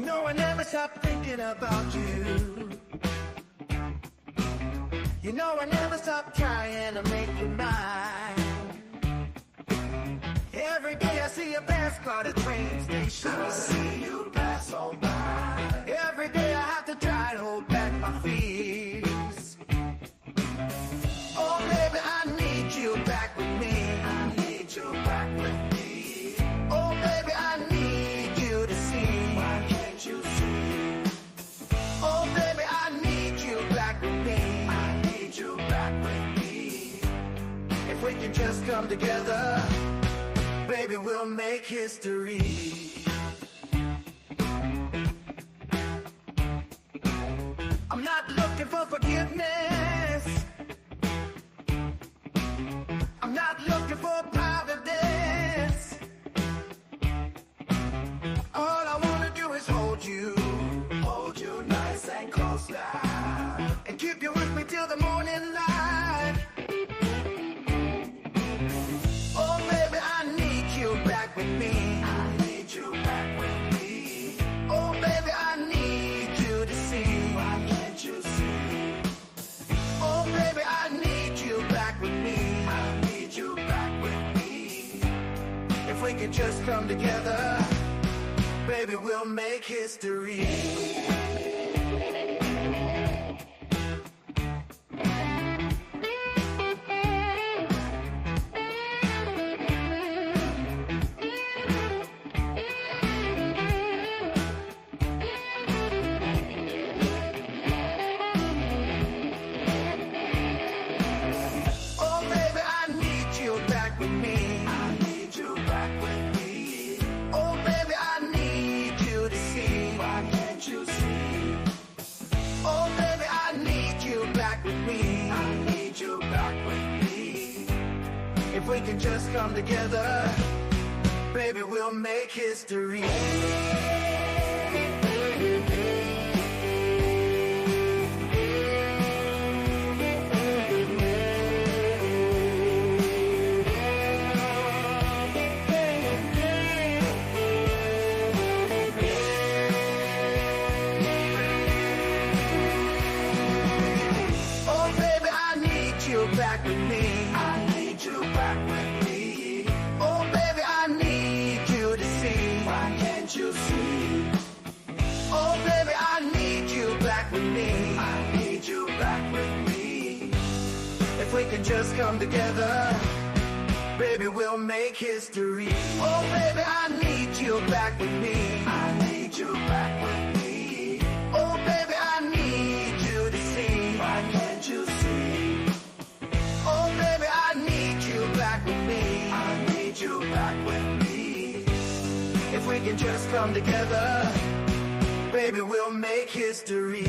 know I never stop thinking about you. You know I never stop trying to make you mine. Every day I see you pass by the train station. I see you pass on by. Every day I have to try to hold back my fears. Oh baby, I need you back with me. I need you back with me. Oh baby, I need you to see. Why can't you see? Oh baby, I need you back with me. I need you back with me. If we can just come together, baby, we'll make history. I'm not looking for forgiveness. I'm not looking for providence. All I wanna do is hold you nice and close now, and keep you with me till the morning light. Oh baby, I need you back with me. I need you back with me. Oh baby, I need you to see. Why can't you see? Oh baby, I need you back with me. I need you back with me. If we can just come together, baby, we'll make history. If we can just come together, baby, we'll make history. Oh baby, I need you back with me. I need you back with me. Oh baby, I need you to see. Why can't you see? Oh baby, I need you back with me. I need you back with me. If we can just come together, baby, we'll make history. Oh baby, I need you back with me. I need you back with me. Oh baby, I need you to see. Why can't you see? Oh baby, I need you back with me. I need you back with me. If we can just come together, baby, we'll make history.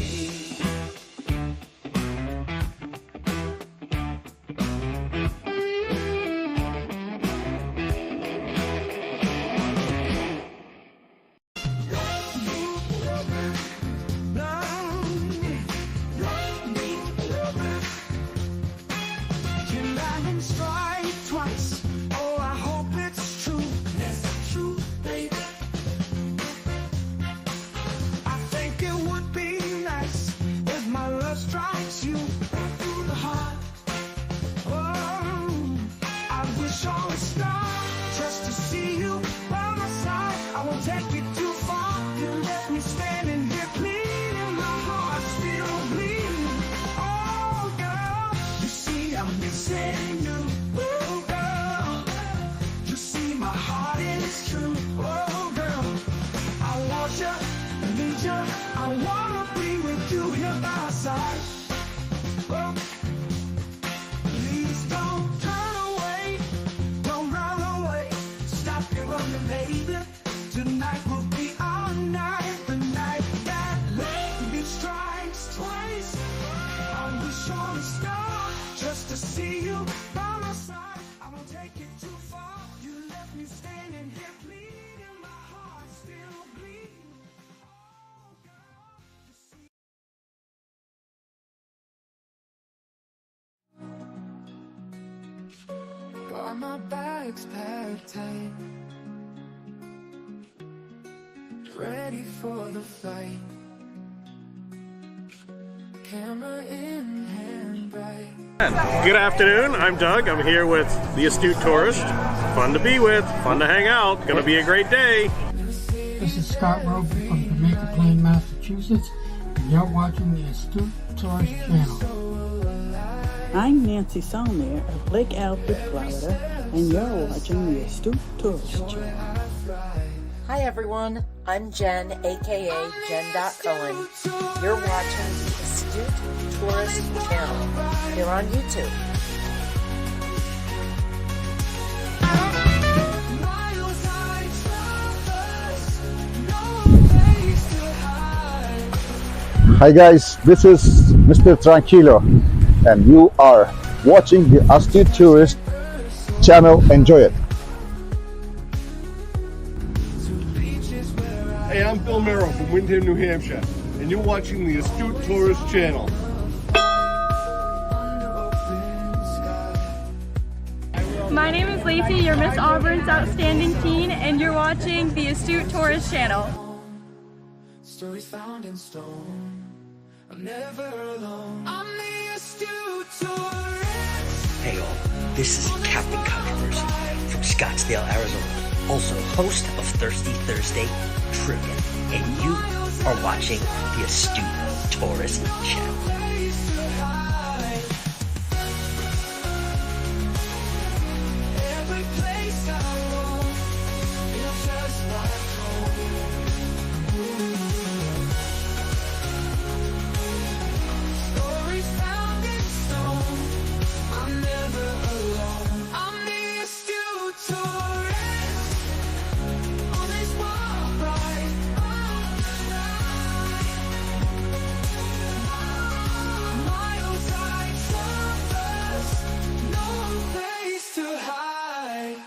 Got my bags packed tight, ready for the flight. Camera in hand, bright. Good afternoon, I'm Doug. I'm here with the Astute Tourist. Fun to be with, fun to hang out, gonna be a great day. This is Scott Rowe from Jamaica Plain, Massachusetts, and you're watching the Astute Tourist channel. I'm Nancy Salmier of Lake Alfred, Florida, and you're watching the Astute Tourist channel. Hi everyone, I'm Jen, aka Jen.Cohen. You're watching the Astute Tourist channel here on YouTube. Hi guys, this is Mr. Tranquilo and you are watching the Astute Tourist channel. Enjoy it. Hey, I'm Bill Merrill from Windham, New Hampshire, and you're watching the Astute Tourist channel. My name is Lacey, you're Miss Auburn's Outstanding Teen, and you're watching the Astute Tourist channel. Stories found in stone. I'm never alone. I'm the Astute Tourist. Hey all, this is Captain Controversy from Scottsdale, Arizona, also host of Thirsty Thursday Trivia, and you are watching the Astute Tourist channel. Every place I roam feels just like home. Stories found in stone. I'm never alone. I'm the Astute Tourist on this wild ride. Miles high surface, no place to hide.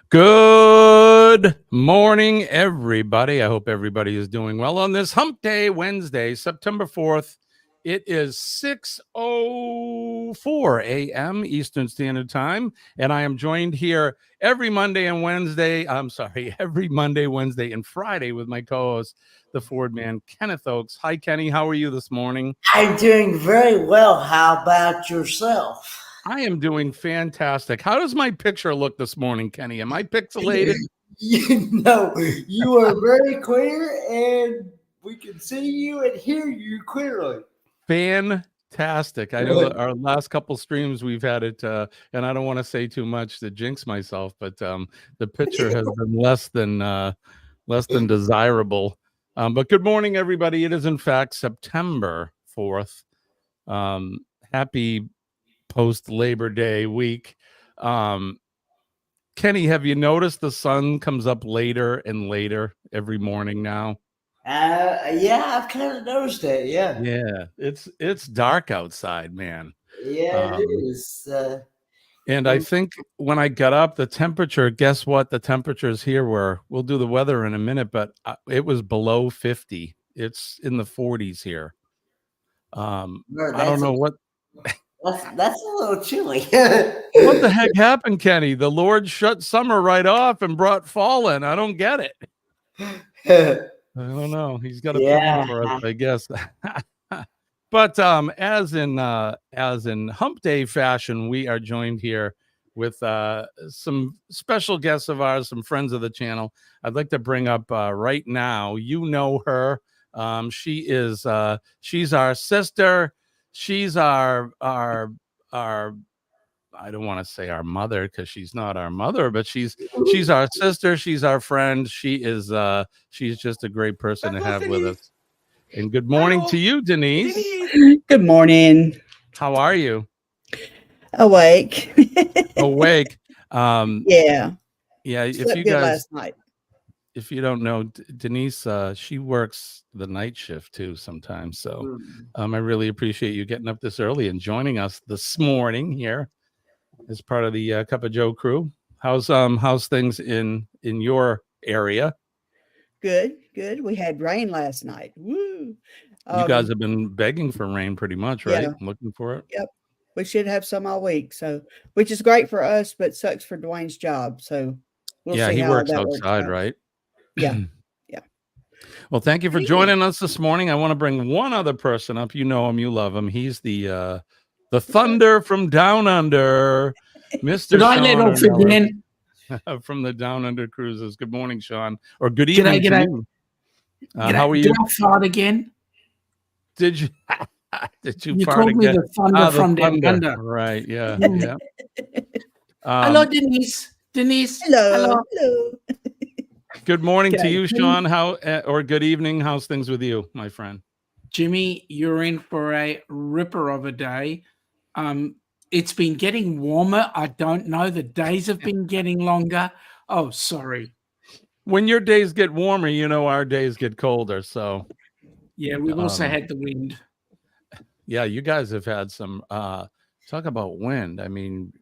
Good morning, everybody. I hope everybody is doing well on this Hump Day, Wednesday, September 4th. It is 6:04 a.m. Eastern Standard Time, and I am joined here every Monday, Wednesday, and Friday with my co-host, the Ford man, Kenneth Oakes. Hi, Kenny. How are you this morning? I'm doing very well. How about yourself? I am doing fantastic. How does my picture look this morning, Kenny? Am I pixelated? You are very clear, and we can see you and hear you clearly. Fantastic. I know that our last couple streams we've had it, and I don't want to say too much to jinx myself, but the picture has been less than desirable. But good morning, everybody. It is in fact September 4th. Happy post Labor Day week. Kenny, have you noticed the sun comes up later and later every morning now? Yeah, I've kind of noticed that. Yeah, it's dark outside, man. Yeah, it is. And I think when I got up, the temperature, guess what? The temperatures here were, we'll do the weather in a minute, but it was below 50. It's in the 40s here. I don't know what. That's a little chilly. What the heck happened, Kenny? The Lord shut summer right off and brought fall in. I don't get it. I don't know. He's got a plan for us, I guess. But as in Hump Day fashion, we are joined here with some special guests of ours, some friends of the channel. I'd like to bring up right now. You know her. She's our sister. She's our I don't want to say our mother because she's not our mother, but she's our sister. She's our friend. She's just a great person to have with us. And good morning to you, Denise. Good morning. How are you? Awake. Awake. Yeah. Yeah. Slept If you good guys, last night. if you don't know, Denise, she works the night shift too sometimes. So I really appreciate you getting up this early and joining us this morning here as part of the Cup of Joe crew. How's things in your area? Good. We had rain last night. Woo. You guys have been begging for rain pretty much, right? Yeah. Looking for it. Yep. We should have some all week. So, which is great for us, but sucks for Dwayne's job. So we'll see He how works that outside, works out. right? Yeah. Well, thank you for joining us this morning. I want to bring one other person up. You know him, you love him. He's the Thunder from Down Under, Mr. Did I let off again? From the Down Under Cruises. Good morning, Sean. Or good evening to you. How are you? Did I fart again? Did you? Did you fart called again? Me the Thunder from Down Under. Right. Yeah. Yeah. Hello, Denise. Hello. Good morning to G'day, you, Jimmy. Sean. Or good evening. How's things with you, my friend? Jimmy, you're in for a ripper of a day. It's been getting warmer. I don't know. The days have been getting longer. Oh, sorry. When your days get warmer, you know our days get colder. So yeah, we've also had the wind. Yeah, you guys have had some talk about wind. I mean,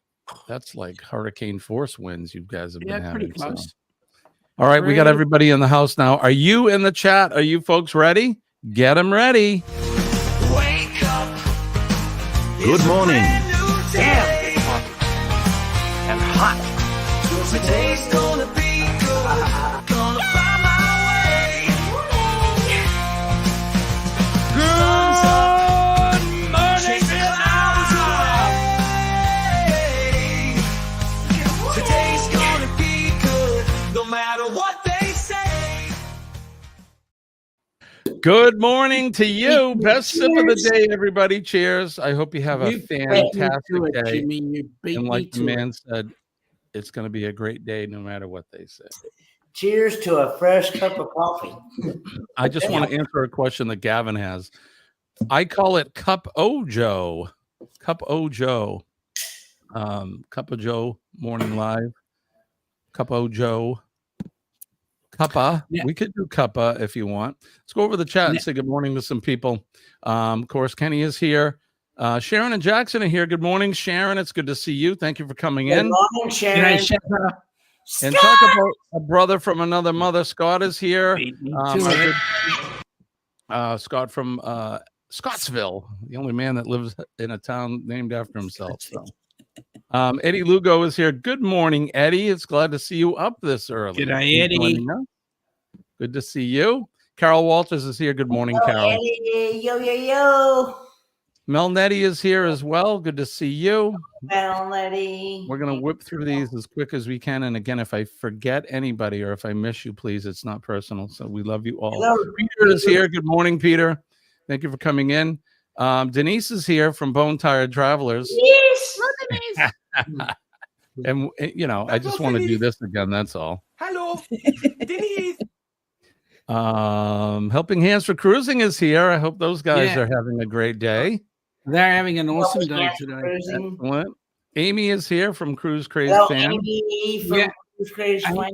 that's like hurricane force winds you guys have been having. Pretty close. So. All right, we got everybody in the house now. Are you in the chat? Are you folks ready? Get them ready. Wake up. Good morning. Damn. And hot. Today's gonna be good. Gonna find my way. Good morning. Chase the clouds away. Today's gonna be good. No matter what they say. Good morning to you. Best sip of the day, everybody. Cheers. I hope you have a fantastic day. And like the man said, it's going to be a great day no matter what they say. Cheers to a fresh cup of coffee. I just want to answer a question that Gavin has. I call it Cup O Joe. Cup O Joe. Cup of Joe Morning Live. Cup O Joe. Cuppa. We could do Cuppa if you want. Let's go over the chat and say good morning to some people. Of course, Kenny is here. Sharon and Jackson are here. Good morning, Sharon. It's good to see you. Thank you for coming in. Good morning, Sharon. And talk about a brother from another mother. Scott is here. Scott from Scottsville, the only man that lives in a town named after himself. So, Eddie Lugo is here. Good morning, Eddie. It's glad to see you up this early. G'day, Eddie. Good to see you. Carol Walters is here. Good morning, Carol. Eddie. Yo. Mel Nettie is here as well. Good to see you. Mel Nettie. We're going to whip through these as quick as we can. And again, if I forget anybody or if I miss you, please, it's not personal. So we love you all. Hello. Peter is here. Good morning, Peter. Thank you for coming in. Denise is here from Bone Tired Travelers. Yes. And, you know, I just want to do this again. That's all. Hello, Denise. Helping Hands for Cruising is here. I hope those guys are having a great day. They're having an awesome day today. Excellent. Amy is here from Cruise Craze Fan. Amy from Cruise Craze Fan.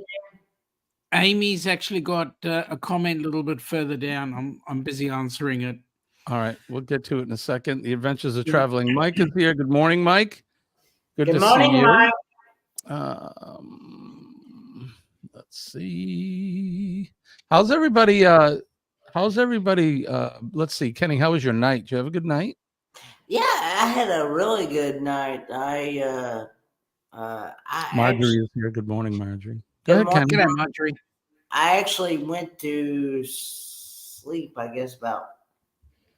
Amy's actually got a comment a little bit further down. I'm busy answering it. All right, we'll get to it in a second. The Adventures of Traveling Mike is here. Good morning, Mike. Good to morning, see you. Mike. Let's see. How's everybody? Let's see. Kenny, how was your night? Did you have a good night? Yeah, I had a really good night. Marjorie is here. Good morning, Marjorie. Good Kenny. G'day, Marjorie. I actually went to sleep, I guess, about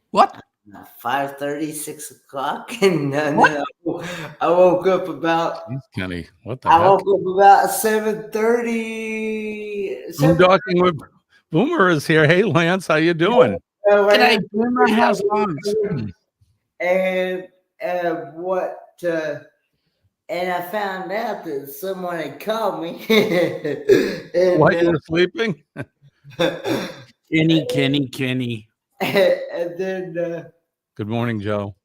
what? 5:30, 6 o'clock, and I woke up about. Kenny, what the I heck? woke up about 7:30. Talking with Boomer is here. Hey, Lance, how you doing? G'day, Boomer. How's Lance? And and I found out that someone had called me. While you were sleeping? Kenny. And then Good morning, Joe.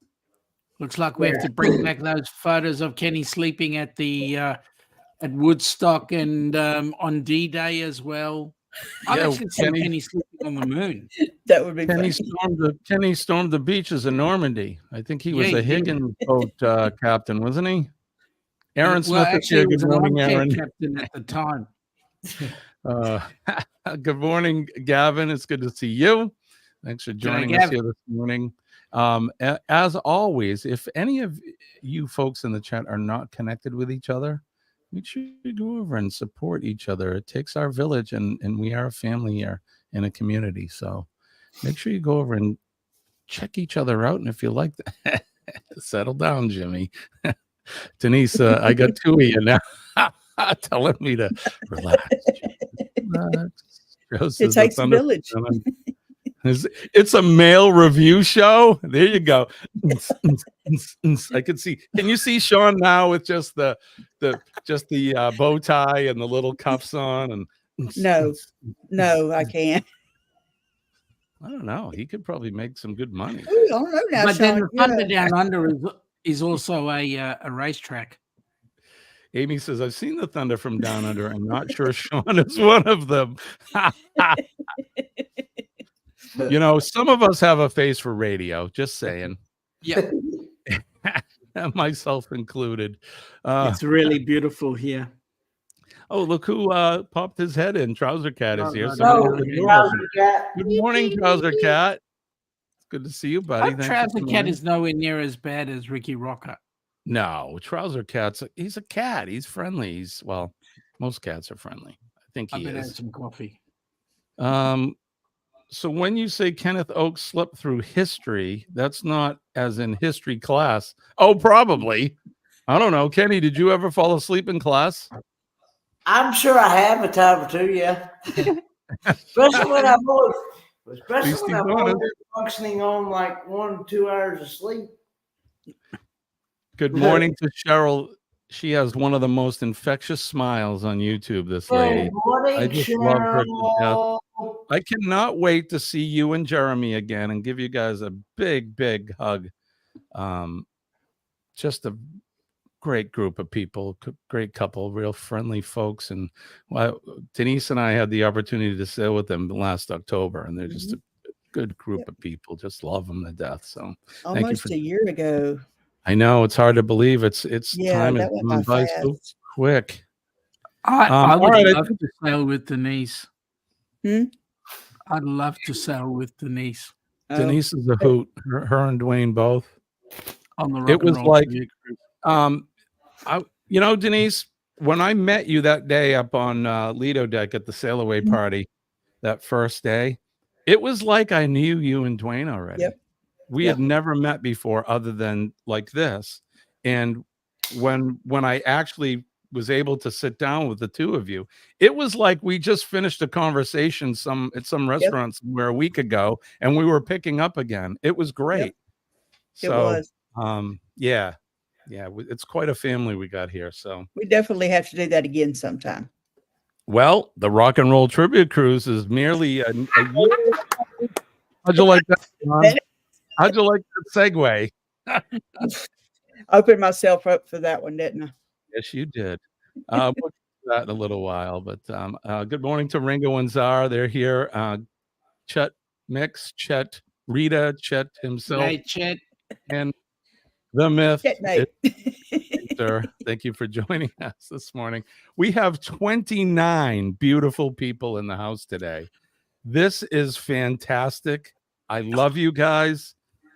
Looks like we have to bring back those photos of Kenny sleeping at the at Woodstock and on D-Day as well. I've actually seen Kenny sleeping on the moon. That would be Kenny funny. Kenny stormed the beaches in Normandy. I think he was a Higgins boat captain, wasn't he? Aaron Smith is here. Good morning, Aaron. Captain at the time. Good morning, Gavin. It's good to see you. Thanks for joining us here this morning. As always, if any of you folks in the chat are not connected with each other, make sure you go over and support each other. It takes our village, and we are a family here in a community. So make sure you go over and check each other out. And if you like that, settle down, Jimmy. Denise, I got two of you now telling me to relax. It takes a village. It's a male review show. There you go. I can see. Can you see Sean now with just the bow tie and the little cuffs on? And no, I can't. I don't know. He could probably make some good money. Ooh, I don't know now, but Sean. then the Thunder Down Under is also a racetrack. Amy says, I've seen the Thunder from Down Under. I'm not sure Sean is one of them. You know, some of us have a face for radio, just saying. Yeah. Myself included. It's really beautiful here. Oh, look who popped his head in. Trouser Cat is here. Trouser Cat. Good morning, Trouser Cat. It's good to see you, buddy. Trouser Cat is nowhere near as bad as Ricky Rocker. No, Trouser Cat's he's a cat. He's friendly. Well, most cats are friendly. I think he is. I've been having some coffee. So when you say Kenneth Oakes slept through history, that's not as in history class. Oh, probably. I don't know. Kenny, did you ever fall asleep in class? I'm sure I have a time or two, yeah. Especially when I'm functioning on like 1 to 2 hours of sleep. Good morning to Cheryl. She has one of the most infectious smiles on YouTube, this lady. Good morning, I just Cheryl. love her to death. I cannot wait to see you and Jeremy again and give you guys a big, big hug. Just a great group of people, great couple, real friendly folks. And Denise and I had the opportunity to sail with them last October, and they're just a good group of people. Just love them to death. So almost a year ago. I know it's hard to believe. It's time is going by so quick. I would love to sail with Denise. I'd love to sail with Denise. Denise is a hoot. Her and Dwayne both. On the rock it was and roll like, cruise. Denise, when I met you that day up on Lido Deck at the sail away party, that first day, it was like I knew you and Dwayne already. Yep. We had never met before, other than like this. And when I actually was able to sit down with the two of you, it was like we just finished a conversation at some restaurant somewhere a week ago, and we were picking up again. It was great. It was. Yeah, it's quite a family we got here. So we definitely have to do that again sometime. Well, the Rock and Roll Tribute Cruise is merely a year. How'd you like that, John? How'd you like that segue? Opened myself up for that one, didn't I? Yes, you did. We'll get to that in a little while. But good morning to Ringo and Czar. They're here. Chet Mix, Chet, Rita, Chet himself. Hey, Chet. And the myth. Sir, thank you for joining us this morning. We have 29 beautiful people in the house today. This is fantastic. I love you guys.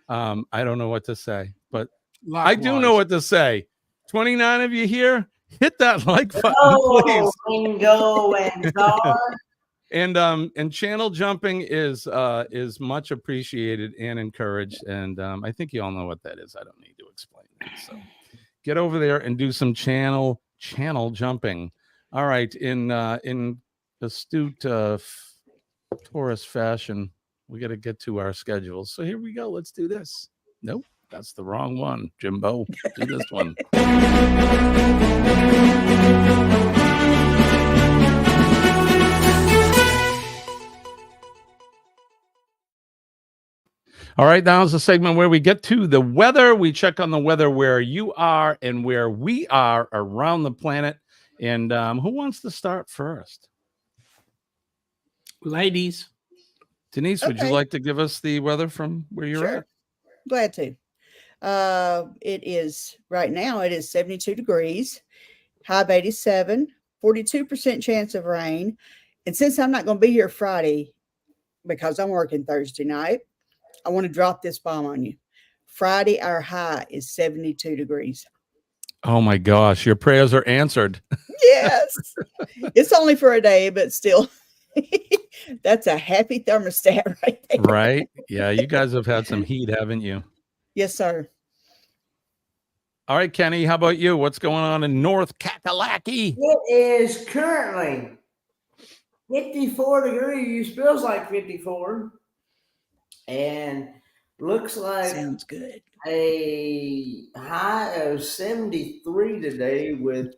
I don't know what to say, but I do know what to say. 29 of you here, hit that like button, please. Ringo and Czar. And channel jumping is much appreciated and encouraged. And I think you all know what that is. I don't need to explain that. So get over there and do some channel jumping. All right, in astute tourist fashion, we got to get to our schedules. So here we go. Let's do this. Nope, that's the wrong one. Jimbo, do this one. All right, now is the segment where we get to the weather. We check on the weather where you are and where we are around the planet. And who wants to start first? Ladies. Denise, would you like to give us the weather from where you're at? Glad to. It is right now, it is 72 degrees, high of 87, 42% chance of rain. And since I'm not going to be here Friday because I'm working Thursday night, I want to drop this bomb on you. Friday, our high is 72 degrees. Oh my gosh, your prayers are answered. Yes. It's only for a day, but still. That's a happy thermostat right there. Right? Yeah, you guys have had some heat, haven't you? Yes, sir. All right, Kenny, how about you? What's going on in North Kakalaki? It is currently 54 degrees. Feels like 54. And looks like sounds good. A high of 73 today with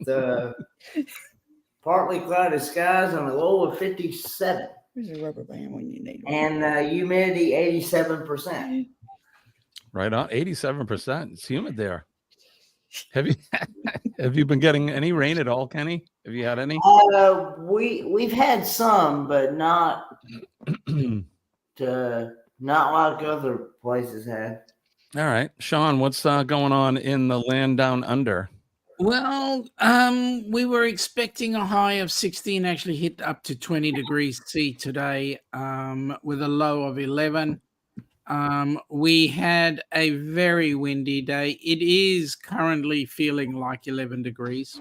partly cloudy skies and a low of 57. There's a rubber band when you need one. And humidity 87%. Right on, 87%. It's humid there. Have you been getting any rain at all, Kenny? Have you had any? We've had some, but not not like other places have. All right, Sean, what's going on in the land down under? Well, we were expecting a high of 16, actually hit up to 20 degrees C today, with a low of 11. We had a very windy day. It is currently feeling like 11 degrees.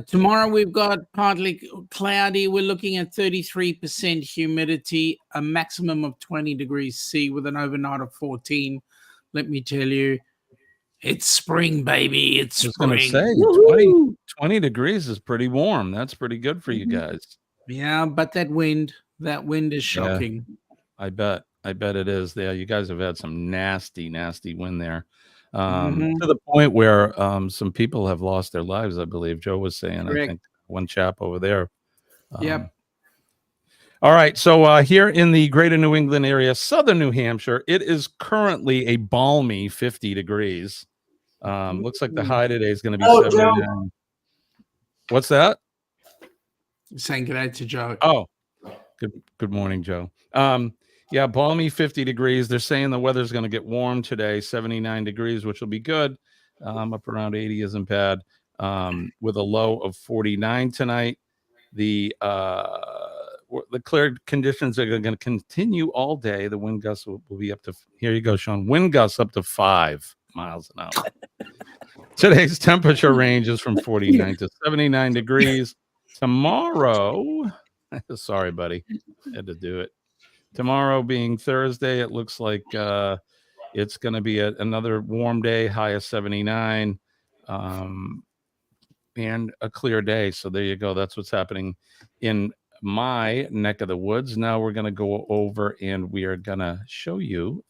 Tomorrow we've got partly cloudy. We're looking at 33% humidity, a maximum of 20 degrees C with an overnight of 14. Let me tell you, it's spring, baby. It's spring. I was going to say, 20 degrees is pretty warm. That's pretty good for you guys. Yeah, but that wind is shocking. Yeah, I bet it is. Yeah, you guys have had some nasty wind there. To the point where some people have lost their lives, I believe. Joe was saying, correct. I think one chap over there. Yep. All right. So here in the greater New England area, southern New Hampshire, it is currently a balmy 50 degrees. Looks like the high today is going to be 79. Joe. What's that? Saying good night to Joe. Oh, good morning, Joe. Yeah, balmy 50 degrees. They're saying the weather's going to get warm today, 79 degrees, which will be good. Up around 80 isn't bad. With a low of 49 tonight. The clear conditions are going to continue all day. The wind gusts will be up to, here you go, Sean, wind gusts up to 5 miles an hour. Today's temperature range is from 49 to 79 degrees. Tomorrow, sorry, buddy, had to do it. Tomorrow being Thursday, it looks like it's going to be another warm day, high of 79, and a clear day. So there you go. That's what's happening in my neck of the woods. Now we're going to go over and we are going to show you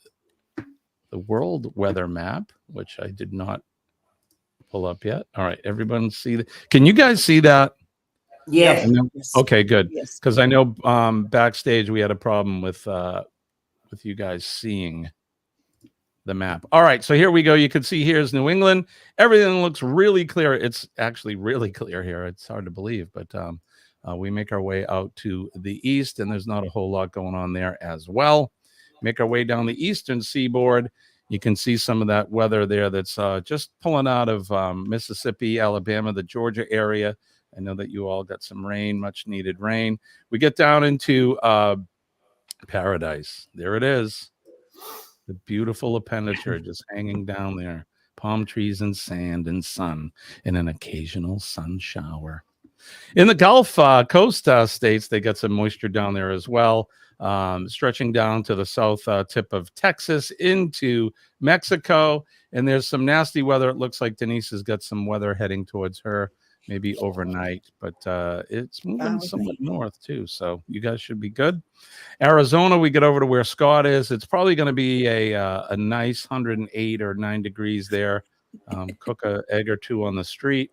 the world weather map, which I did not pull up yet. All right, everyone see that? Can you guys see that? Yes. Okay, good. Yes. Because I know backstage we had a problem with you guys seeing the map. All right, so here we go. You can see here's New England. Everything looks really clear. It's actually really clear here. It's hard to believe, but we make our way out to the east, and there's not a whole lot going on there as well. Make our way down the eastern seaboard. You can see some of that weather there that's just pulling out of Mississippi, Alabama, the Georgia area. I know that you all got some rain, much needed rain. We get down into paradise. There it is. The beautiful appenditure just hanging down there. Palm trees and sand and sun and an occasional sun shower. In the Gulf Coast states, they got some moisture down there as well, stretching down to the south tip of Texas into Mexico. And there's some nasty weather. It looks like Denise has got some weather heading towards her, maybe overnight, but it's moving somewhat north too. So you guys should be good. Arizona, we get over to where Scott is. It's probably going to be a nice 108 or 9 degrees there. Cook an egg or two on the street.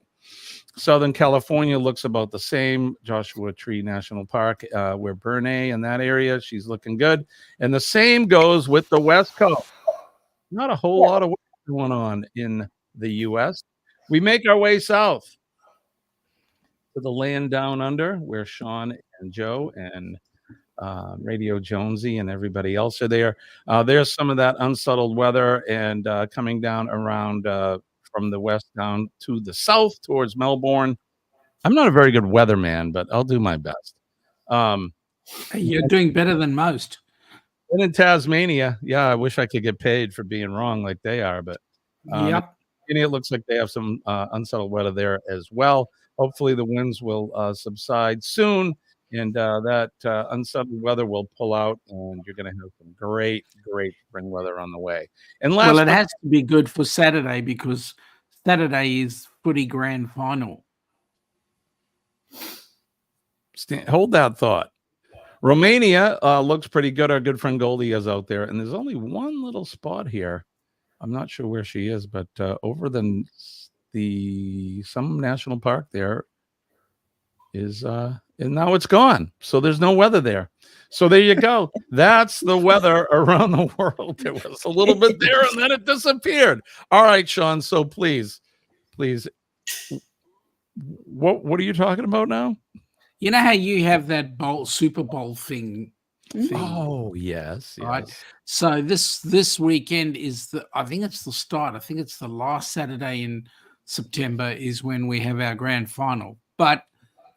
Southern California looks about the same. Joshua Tree National Park, where Bernay in that area, she's looking good. And the same goes with the West Coast. Not a whole lot of work going on in the U.S. We make our way south to the land down under, where Sean and Joe and Radio Jonesy and everybody else are there. There's some of that unsettled weather and coming down around from the west down to the south towards Melbourne. I'm not a very good weatherman, but I'll do my best. You're doing better than most. And in Tasmania, yeah, I wish I could get paid for being wrong like they are, but yep. It looks like they have some unsettled weather there as well. Hopefully the winds will subside soon, and that unsettled weather will pull out, and you're going to have some great spring weather on the way. And well, it has to be good for Saturday because Saturday is footy grand final. Hold that thought. Romania looks pretty good. Our good friend Goldie is out there, and there's only one little spot here. I'm not sure where she is, but over the some national park there is, and now it's gone. So there's no weather there. So there you go. That's the weather around the world. There was a little bit there, and then it disappeared. All right, Sean. So please, what are you talking about now? You know how you have that Super Bowl thing? Oh, yes. Right. So this weekend is I think it's the start. I think it's the last Saturday in September is when we have our grand final. But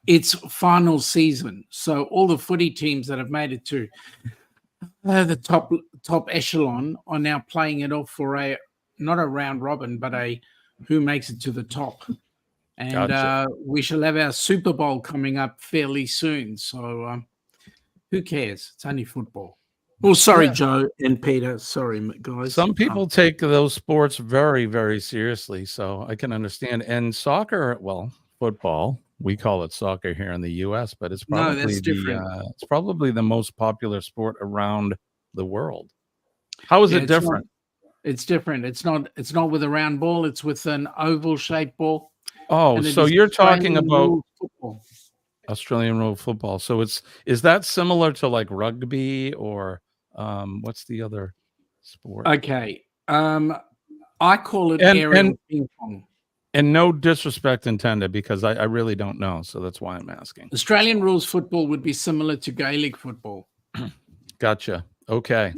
it's final season. So all the footy teams that have made it to the top echelon are now playing it off for not a round robin, but a who makes it to the top. And Gotcha. We shall have our Super Bowl coming up fairly soon. So who cares? It's only football. Oh, sorry, Joe and Peter. Sorry, guys. Some people take those sports very, very seriously, so I can understand. And soccer, well, football, we call it soccer here in the U.S., but it's probably it's probably the most popular sport around the world. How is it different? It's different. It's not with a round ball. It's with an oval-shaped ball. Oh, so you're talking about Australian rule football. So is that similar to like rugby or what's the other sport? Okay. I call it aerial ping pong. And no disrespect intended because I really don't know. So that's why I'm asking. Australian rules football would be similar to Gaelic football. Gotcha. Okay.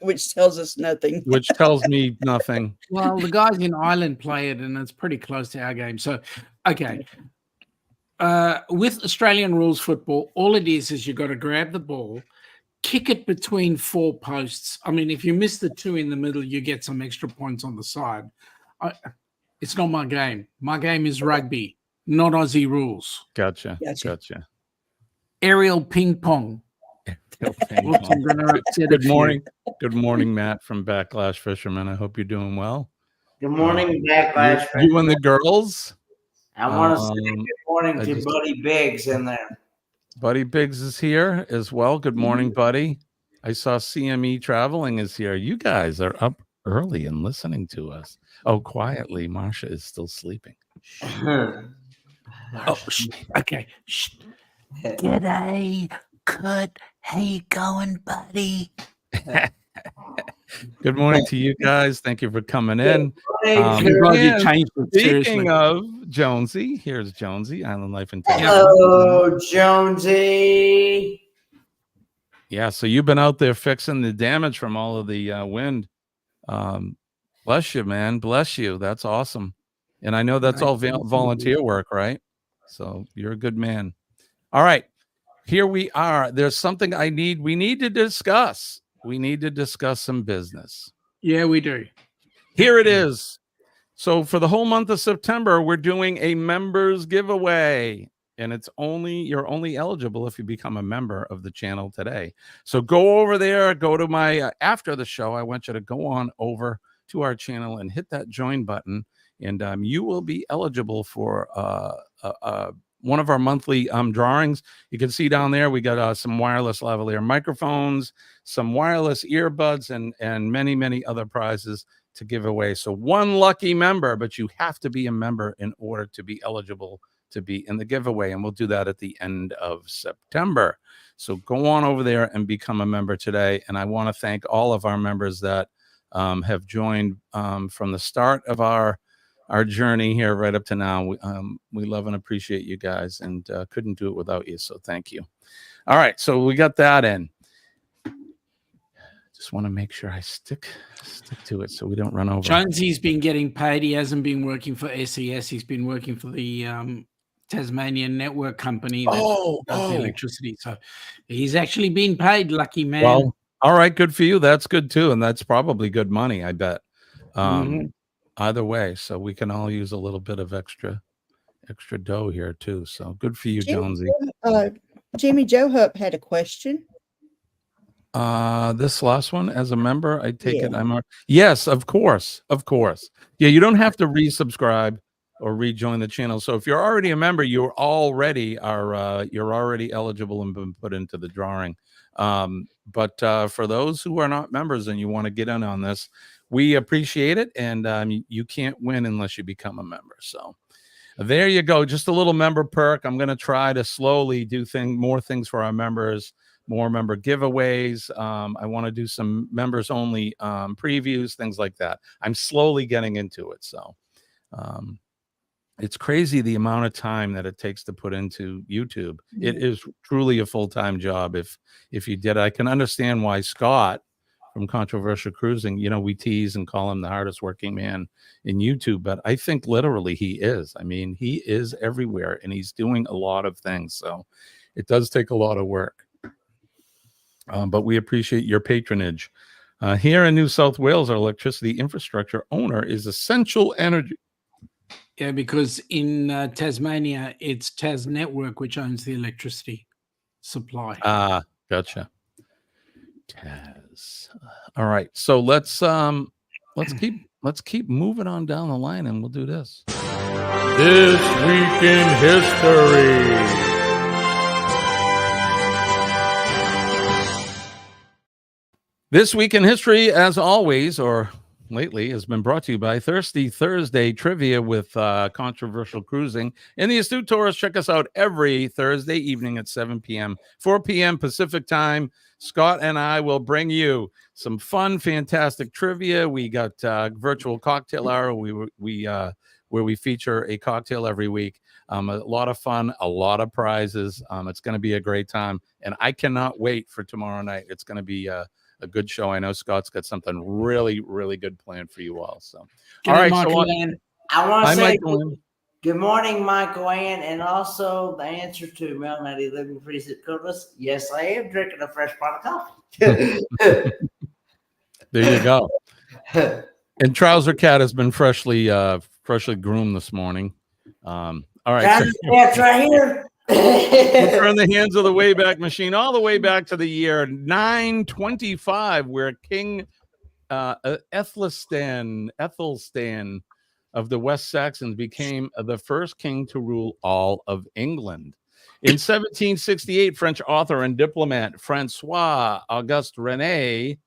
Which tells us nothing. Which tells me nothing. Well, the guys in Ireland play it, and it's pretty close to our game. So, okay. With Australian rules football, all it is you've got to grab the ball, kick it between 4 posts. I mean, if you miss the 2 in the middle, you get some extra points on the side. It's not my game. My game is rugby, not Aussie rules. Gotcha. Aerial ping pong. Good morning. Good morning, Matt from Backlash Fisherman. I hope you're doing well. Good morning, Backlash Fisherman. You and the girls? I want to say good morning to Buddy Biggs in there. Buddy Biggs is here as well. Good morning, Buddy. I saw CME Traveling is here. You guys are up early and listening to us. Oh, quietly. Marsha is still sleeping. Okay. G'day. Good. How you going, buddy? Good morning to you guys. Thank you for coming in. Speaking of Jonesy, here's Jonesy, Island Life and Hello, Jonesy. Yeah, so you've been out there fixing the damage from all of the wind. Bless you, man. Bless you. That's awesome. And I know that's all volunteer work, right? So you're a good man. All right. Here we are. There's something we need to discuss. We need to discuss some business. Yeah, we do. Here it is. So for the whole month of September, we're doing a members giveaway. And you're only eligible if you become a member of the channel today. So go over there, go to my, after the show, I want you to go on over to our channel and hit that join button. And you will be eligible for one of our monthly drawings. You can see down there, we got some wireless lavalier microphones, some wireless earbuds, and many, many other prizes to give away. So one lucky member, but you have to be a member in order to be eligible to be in the giveaway. And we'll do that at the end of September. So go on over there and become a member today. And I want to thank all of our members that have joined from the start of our journey here right up to now. We love and appreciate you guys, and couldn't do it without you. So thank you. All right. So we got that in. Just want to make sure I stick to it so we don't run over. Jonesy's been getting paid. He hasn't been working for SES. He's been working for the Tasmanian network company that does the electricity. So he's actually been paid, lucky man. Well, all right, good for you. That's good too. And that's probably good money, I bet. Either way. So we can all use a little bit of extra dough here too. So good for you, Jonesy. Jimmy Joe Hupp had a question. This last one, as a member, I take it yes, of course. Yeah, you don't have to resubscribe or rejoin the channel. So if you're already a member, you're already eligible and been put into the drawing. But for those who are not members and you want to get in on this, we appreciate it, and you can't win unless you become a member. So there you go, just a little member perk. I'm going to try to slowly do more things for our members. More member giveaways. I want to do some members only previews, things like that. I'm slowly getting into it. So it's crazy the amount of time that it takes to put into YouTube. It is truly a full-time job. If you did, I can understand why Scott from Controversial Cruising, we tease and call him the hardest working man in YouTube, but I think literally he is. I mean, he is everywhere and he's doing a lot of things. So it does take a lot of work. But we appreciate your patronage. Here in New South Wales, our electricity infrastructure owner is Essential Energy. Yeah, because in Tasmania, it's Tas Network which owns the electricity supply. Gotcha. Tas. All right, so let's keep moving on down the line, and we'll do this. This Week in History. This Week in History, as always, or lately, has been brought to you by Thirsty Thursday Trivia with Controversial Cruising. And the Astute Tourist, check us out every Thursday evening at 7 p.m., 4 p.m. Pacific time. Scott and I will bring you some fun, fantastic trivia. We got virtual cocktail hour where we feature a cocktail every week. A lot of fun, a lot of prizes. It's going to be a great time. And I cannot wait for tomorrow night. It's going to be a good show. I know Scott's got something really, really good planned for you all. So, all right. I want to say good morning, Michael Ann, and also the answer to Melody living freeze at Cutlass. Yes, I am drinking a fresh pot of coffee. There you go. And Trouser Cat has been freshly groomed this morning. All right. That's right here. We're in the hands of the Wayback Machine, all the way back to the year 925, where King Ethelstan of the West Saxons became the first king to rule all of England. In 1768, French author and diplomat Francois Auguste René,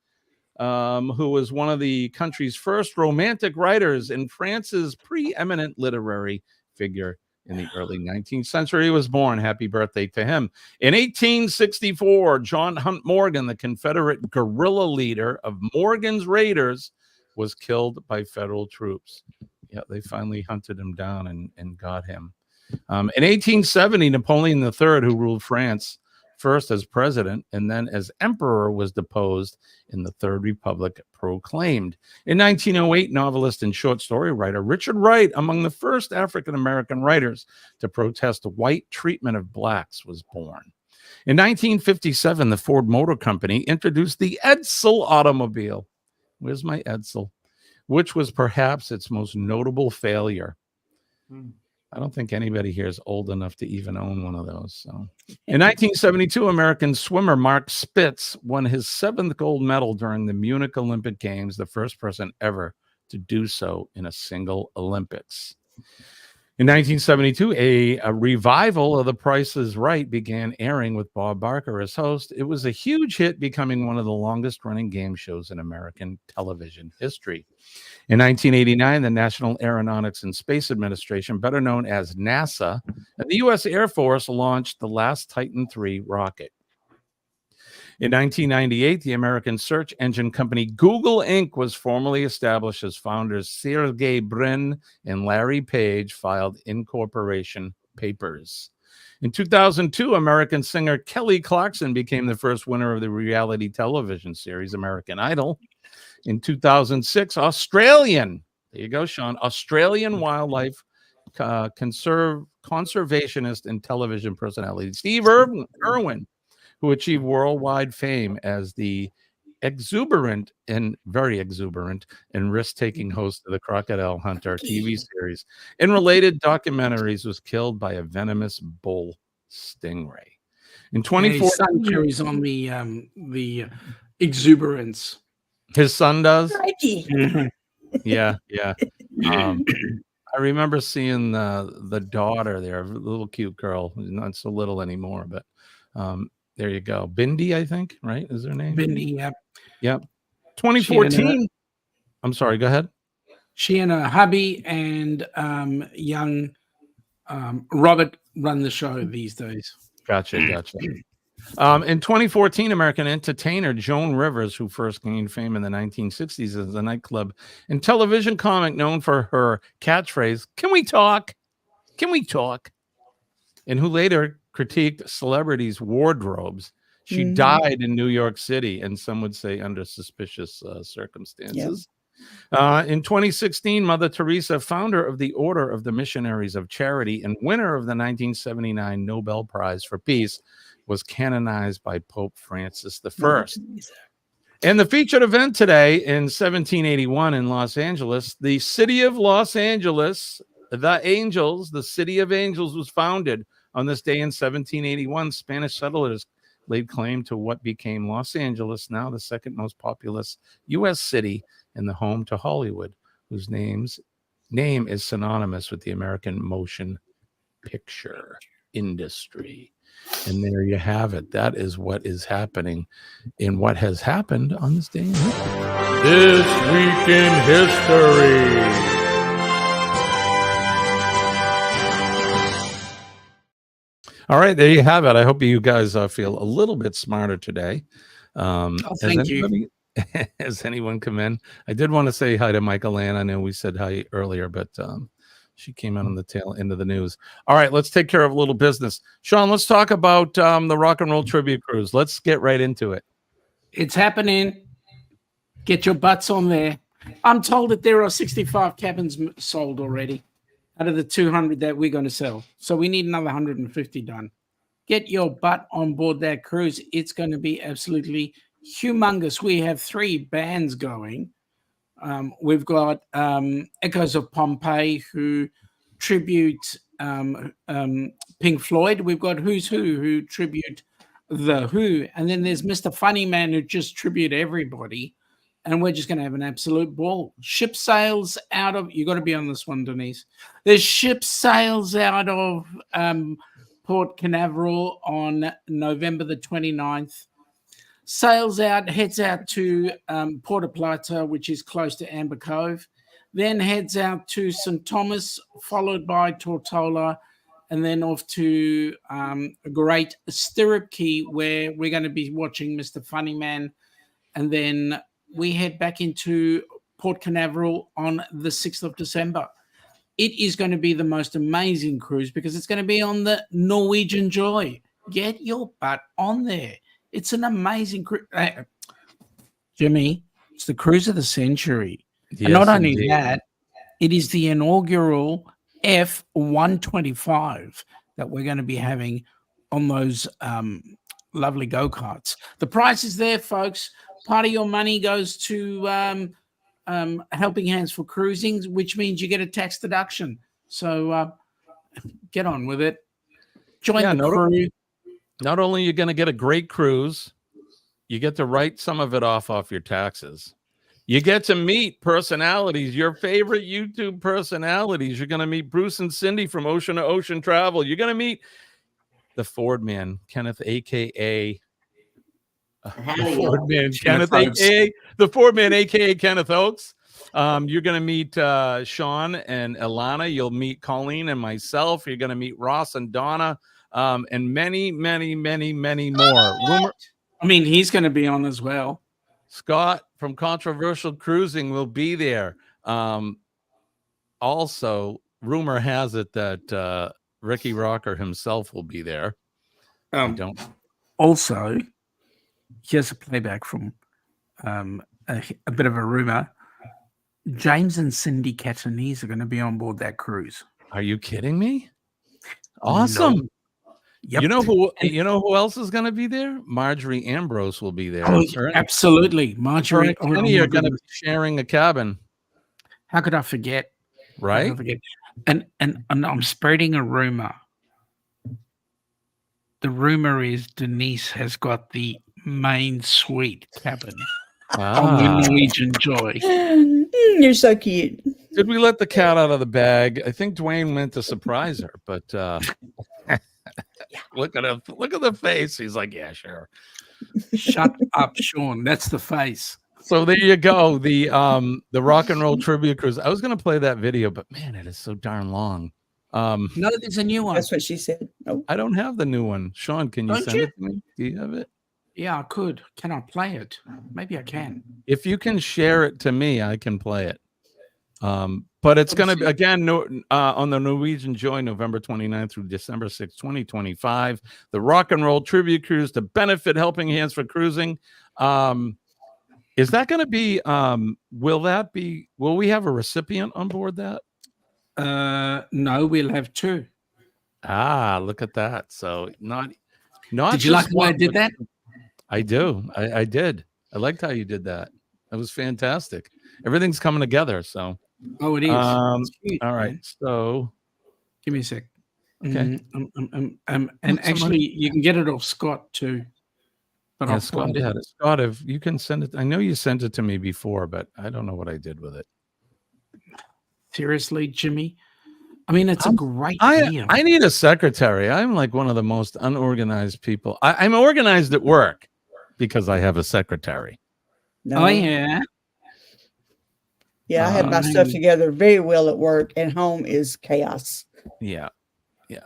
who was one of the country's first romantic writers and France's preeminent literary figure in the early 19th century, was born. Happy birthday to him. In 1864, John Hunt Morgan, the Confederate guerrilla leader of Morgan's Raiders, was killed by federal troops. Yeah, they finally hunted him down and got him. In 1870, Napoleon III, who ruled France first as president and then as emperor, was deposed and the Third Republic proclaimed. In 1908, novelist and short story writer Richard Wright, among the first African-American writers to protest white treatment of blacks, was born. In 1957, the Ford Motor Company introduced the Edsel automobile. Where's my Edsel? Which was perhaps its most notable failure. I don't think anybody here is old enough to even own one of those. So, in 1972, American swimmer Mark Spitz won his 7th gold medal during the Munich Olympic Games, the first person ever to do so in a single Olympics. In 1972, a revival of The Price is Right began airing with Bob Barker as host. It was a huge hit, becoming one of the longest-running game shows in American television history. In 1989, the National Aeronautics and Space Administration, better known as NASA, and the U.S. Air Force launched the last Titan III rocket. In 1998, the American search engine company Google Inc. was formally established as founders Sergey Brin and Larry Page filed incorporation papers. In 2002, American singer Kelly Clarkson became the first winner of the reality television series American Idol. In 2006, there you go, Sean, Australian wildlife conservationist and television personality Steve Irwin, who achieved worldwide fame as the very exuberant and risk-taking host of the Crocodile Hunter TV series and related documentaries, was killed by a venomous bull stingray. In 2014, his son carries on the exuberance. His son does? Crikey. Yeah. I remember seeing the daughter there, a little cute girl, not so little anymore, but there you go. Bindi, I think, right? Is her name? Bindi, yep. Yep. 2014. I'm sorry, go ahead. She and her hubby and young Robert run the show these days. Gotcha. In 2014, American entertainer Joan Rivers, who first gained fame in the 1960s as a nightclub and television comic known for her catchphrase, "Can we talk? Can we talk?" and who later critiqued celebrities' wardrobes. She died in New York City, and some would say under suspicious circumstances. Yep. In 2016, Mother Teresa, founder of the Order of the Missionaries of Charity and winner of the 1979 Nobel Prize for Peace, was canonized by Pope Francis I. And the featured event today in 1781 in Los Angeles, the city of Los Angeles, the city of angels, was founded. On this day in 1781, Spanish settlers laid claim to what became Los Angeles, now the second most populous U.S. city and the home to Hollywood, whose name is synonymous with the American motion picture industry. And there you have it. That is what is happening in what has happened on this day in history. This Week in History. All right, there you have it. I hope you guys feel a little bit smarter today. Thank you. Has anyone come in? I did want to say hi to Michael Ann. I know we said hi earlier, but she came out on the tail end of the news. All right, let's take care of a little business. Sean, let's talk about the Rock and Roll Tribute Cruise. Let's get right into it. It's happening. Get your butts on there. I'm told that there are 65 cabins sold already out of the 200 that we're going to sell. So we need another 150 done. Get your butt on board that cruise. It's going to be absolutely humongous. We have 3 bands going. We've got Echoes of Pompeii, who tribute Pink Floyd. We've got Who's who tribute The Who. And then there's Mr. Funny Man, who just tribute everybody. And we're just going to have an absolute ball. Ship sails out of, you got to be on this one, Denise. There's ship sails out of Port Canaveral on November the 29th. Sails out, heads out to Puerto Plata, which is close to Amber Cove. Then heads out to St. Thomas, followed by Tortola, and then off to Great Stirrup Key, where we're going to be watching Mr. Funny Man. And then we head back into Port Canaveral on the 6th of December. It is going to be the most amazing cruise because it's going to be on the Norwegian Joy. Get your butt on there. It's an amazing cruise. Jimmy, it's the cruise of the century. Yes, and not only indeed. that, it is the inaugural F-125 that we're going to be having on those lovely go-karts. The price is there, folks. Part of your money goes to Helping Hands for Cruising, which means you get a tax deduction. So get on with it. Join the crew. Not only are you going to get a great cruise, you get to write some of it off your taxes. You get to meet personalities, your favorite YouTube personalities. You're going to meet Bruce and Cindy from Ocean to Ocean Travel. You're going to meet the Ford Man, Kenneth, a.k.a. the Ford Man, Kenneth, a.k.a. the Ford Man, a.k.a. Kenneth Oakes. You're going to meet Sean and Ilana. You'll meet Colleen and myself. You're going to meet Ross and Donna, and many, many, many, many more. I mean, he's going to be on as well. Scott from Controversial Cruising will be there. Also, rumor has it that Ricky Rocker himself will be there. I don't. Also, here's a playback from a bit of a rumor. James and Cindy Catanese are going to be on board that cruise. Are you kidding me? Awesome. No. Yep. You know who else is going to be there? Marjorie Ambrose will be there. Oh, absolutely. Marjorie and Kenny are going to be sharing a cabin. How could I forget? Right? And I'm spreading a rumor. The rumor is Denise has got the main suite cabin on the Norwegian Joy. You're so cute. Did we let the cat out of the bag? I think Dwayne meant to surprise her, but look at him. Look at the face. He's like, yeah, sure. Shut up, Sean. That's the face. So there you go. The rock and roll trivia cruise. I was going to play that video, but man, it is so darn long. No, there's a new one. That's what she said. Oh. I don't have the new one. Sean, can you send it to me? Do you have it? Yeah, I could. Can I play it? Maybe I can. If you can share it to me, I can play it. But it's going to be, again, on the Norwegian Joy, November 29th through December 6th, 2025. The Rock and Roll Trivia Cruise to benefit Helping Hands for Cruising. Is that going to be, will we have a recipient on board that? No, we'll have two. Look at that. So not Did you like the way I did that? I do. I did. I liked how you did that. That was fantastic. Everything's coming together. So. Oh, it is. All right. Man. So. Give me a sec. Okay. And actually, you can get it off Scott too. But yeah, Scott had it. Scott, if you can send it, I know you sent it to me before, but I don't know what I did with it. Seriously, Jimmy. I mean, it's a great idea. I need a secretary. I'm like one of the most unorganized people. I'm organized at work because I have a secretary. No. Oh, yeah. Yeah, I have my stuff together very well at work, and home is chaos. Yeah. Yeah.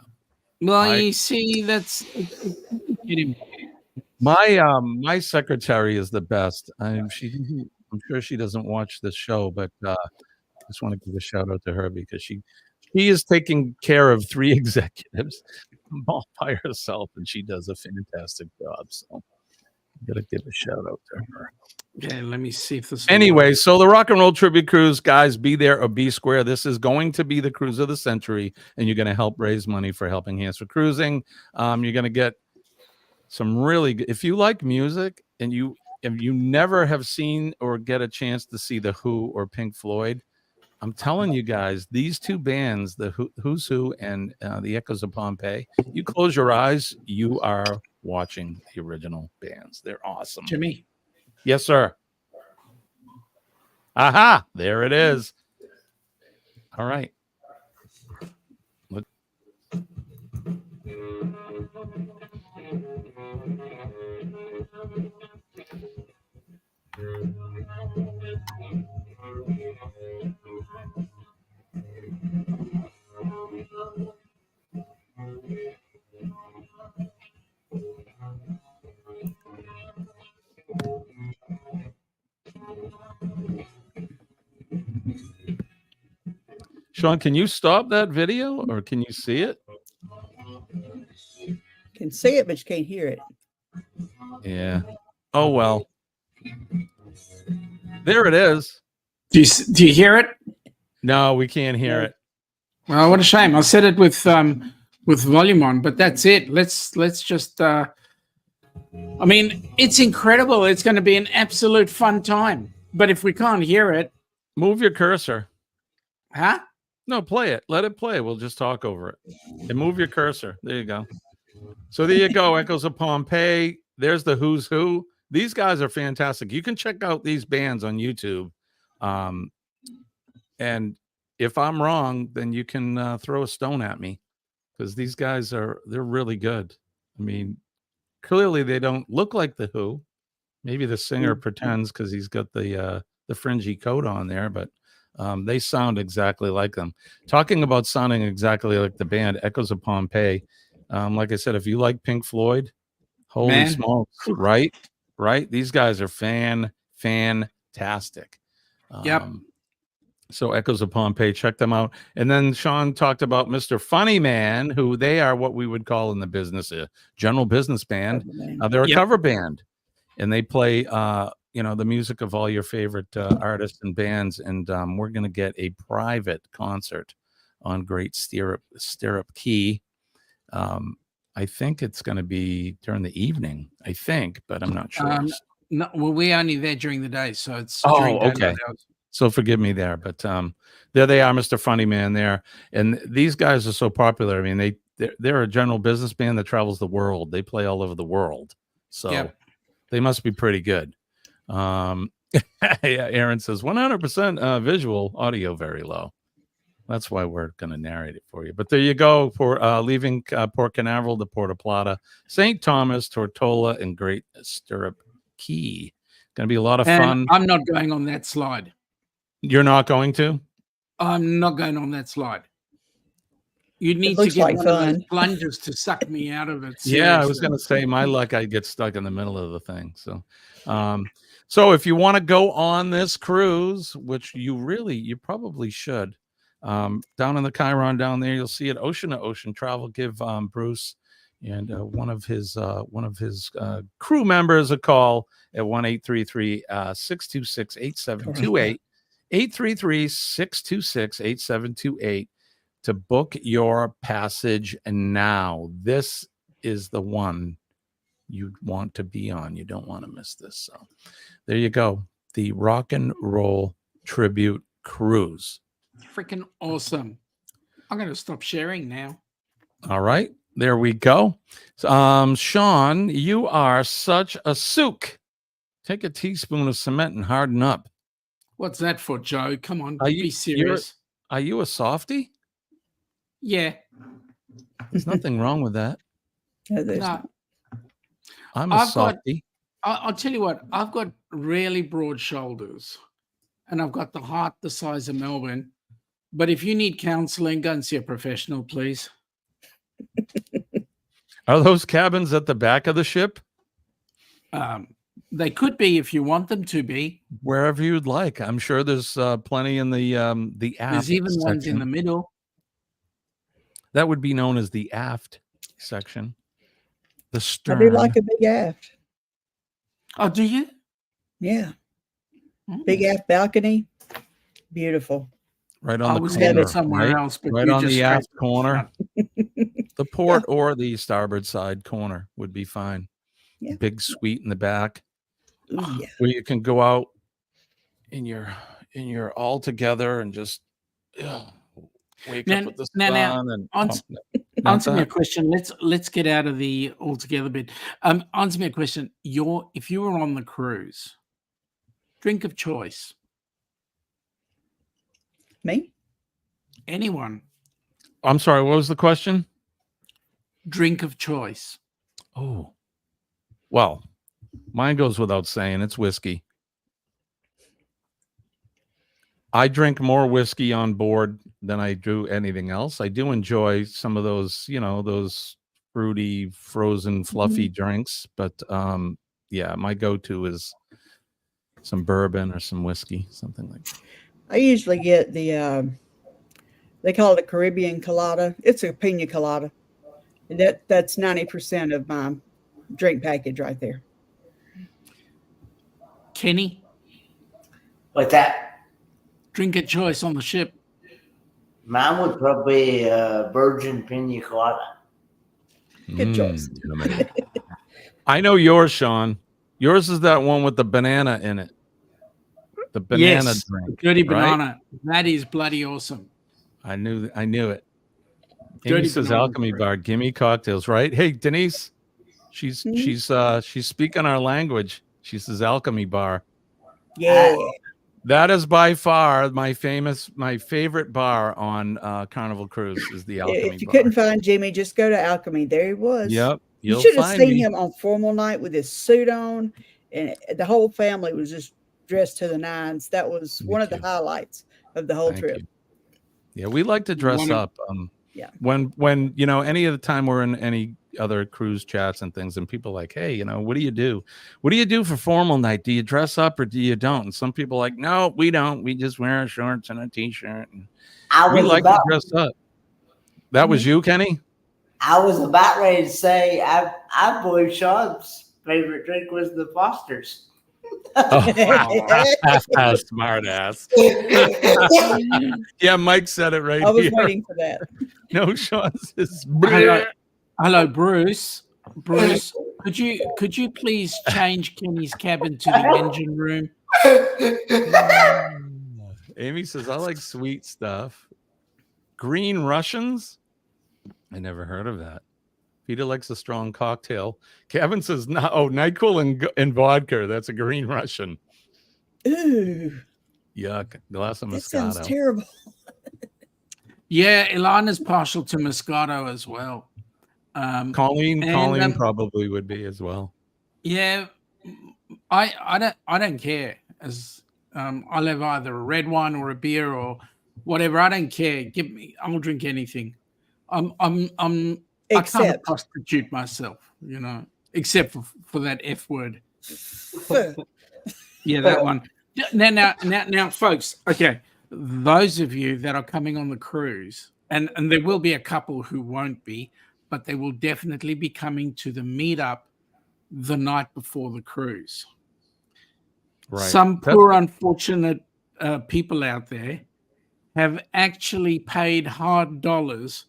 Well, you see, that's my secretary is the best. I'm sure she doesn't watch this show, but I just want to give a shout out to her because she is taking care of 3 executives all by herself, and she does a fantastic job. So I'm gonna give a shout out to her. Okay, let me see if this. Anyway, so the Rock and Roll Tribute Cruise, guys, be there or be square. This is going to be the cruise of the century, and you're going to help raise money for Helping Hands for Cruising. You're going to get some really good. If you like music and if you never have seen or get a chance to see the Who or Pink Floyd, I'm telling you guys, these 2 bands, the Who's Who and the Echoes of Pompeii, you close your eyes, you are watching the original bands. They're awesome. Jimmy. Yes, sir. Aha, there it is. All right. Look. Sean, can you stop that video or can you see it? You can see it, but you can't hear it. Yeah. Oh, well. There it is. Do you hear it? No, we can't hear it. Well, what a shame. I said it with volume on, but that's it. Let's just I mean, it's incredible. It's going to be an absolute fun time. But if we can't hear it, move your cursor. Huh? No, play it. Let it play. We'll just talk over it. And move your cursor. There you go. So there you go. Echoes of Pompeii. There's the Who's Who. these guys are fantastic. You can check out these bands on YouTube. And if I'm wrong, then you can throw a stone at me, because these guys they're really good. I mean, clearly they don't look like the Who. Maybe the singer pretends because he's got the fringy coat on there, but they sound exactly like them. Talking about sounding exactly like the band, Echoes of Pompeii. Like I said, if you like Pink Floyd, holy smokes, right? These guys are fantastic. Yep. So Echoes of Pompeii, check them out. And then Sean talked about Mr. Funny Man, who they are what we would call in the business a general business band. They're a cover band, and they play the music of all your favorite artists and bands. And we're going to get a private concert on Great Stirrup Key. I think it's going to be during the evening, but I'm not sure. No, well, we're only there during the day, so it's okay. So forgive me there, but there they are, Mr. Funny Man there. And these guys are so popular. I mean, they're a general business band that travels the world. They play all over the world. So they must be pretty good. Aaron says 100% visual, audio very low. That's why we're going to narrate it for you. But there you go for leaving Port Canaveral to Puerto Plata, St. Thomas, Tortola, and Great Stirrup Key. Going to be a lot of fun. I'm not going on that slide. You're not going to? I'm not going on that slide. You need to get one of those plungers to suck me out of it. Seriously. Yeah, I was going to say, my luck, I'd get stuck in the middle of the thing. So, so if you want to go on this cruise, which you probably should, down in the Chiron down there, you'll see it, Ocean to Ocean Travel. Give Bruce and one of his crew members a call at 1-833-626-8728. 833-626-8728 to book your passage now. This is the one you want to be on. You don't want to miss this. So there you go. The Rock and Roll Tribute Cruise. Freaking awesome. I'm going to stop sharing now. All right. There we go. Sean, you are such a sook. Take a teaspoon of cement and harden up. What's that for, Joe? Come on, be serious. Are you a softie? Yeah. There's nothing wrong with that. No. I'm a softie. I'll tell you what, I've got really broad shoulders, and I've got the heart the size of Melbourne. But if you need counseling, go and see a professional, please. Are those cabins at the back of the ship? They could be if you want them to be. Wherever you'd like. I'm sure there's plenty in the aft. There's even section. ones in the middle. That would be known as the aft section. The stern. I do like a big aft. Oh, do you? Yeah. Big aft balcony. Beautiful. Right on the was corner. somewhere else, but right on the aft corner. The port Yeah. or the starboard side corner would be fine. Yeah. Big suite in the back. Ooh, yeah. Where you can go out in your all together and just wake up with the sun and answer me a question. Let's get out of the altogether bit. Answer me a question. If you were on the cruise, drink of choice. Me? Anyone. I'm sorry, what was the question? Drink of choice. Oh. Well, mine goes without saying. It's whiskey. I drink more whiskey on board than I do anything else. I do enjoy some of those, those fruity, frozen, fluffy drinks. But yeah, my go-to is some bourbon or some whiskey, something like that. I usually get the, they call it a Caribbean colada. It's a pina colada. That's 90% of my drink package right there. Kenny? What's that? Drink of choice on the ship. Mine would probably be virgin pina colada. Good choice. I know yours, Sean. Yours is that one with the banana in it. The banana drink. Dirty banana. Right? That is bloody awesome. I knew it. Dirty Amy says Alchemy Bar, gimme cocktails, right? Hey, Denise, she's speaking our language. She says Alchemy Bar. Yeah. That is by far my favorite bar on Carnival Cruise is the Alchemy If you Bar. couldn't find Jimmy, just go to Alchemy. There he was. Yep. You should have seen him on formal night with his suit on, and the whole family was just dressed to the nines. That was one of the highlights of the whole trip. Yeah, we like to dress up. Yeah. When any of the time we're in any other cruise chats and things, and people are like, hey, what do you do? What do you do for formal night? Do you dress up or do you don't? And some people are like, no, we don't. We just wear our shorts and a t-shirt. And we like to dress up. That was you, Kenny? I was about ready to say I believe Sean's favorite drink was the Foster's. Smart ass. Yeah, Mike said it right. I was here. waiting for that. No, Sean says. Hello, Bruce. Bruce, could you please change Kenny's cabin to the engine room? Amy says, I like sweet stuff. Green Russians? I never heard of that. Peter likes a strong cocktail. Kevin says, no, NyQuil and vodka. That's a Green Russian. Ooh. Yuck. Glass of Moscato. That sounds terrible. Yeah, Ilana's partial to Moscato as well. Colleen probably would be as well. Yeah, I don't care. As I'll have either a red wine or a beer or whatever. I don't care. I'll drink anything. I can't prostitute myself, except for that F word. Yeah, that one. Now, folks. Okay, those of you that are coming on the cruise, and there will be a couple who won't be, but they will definitely be coming to the meetup the night before the cruise. Right. Some poor, unfortunate people out there have actually paid hard dollars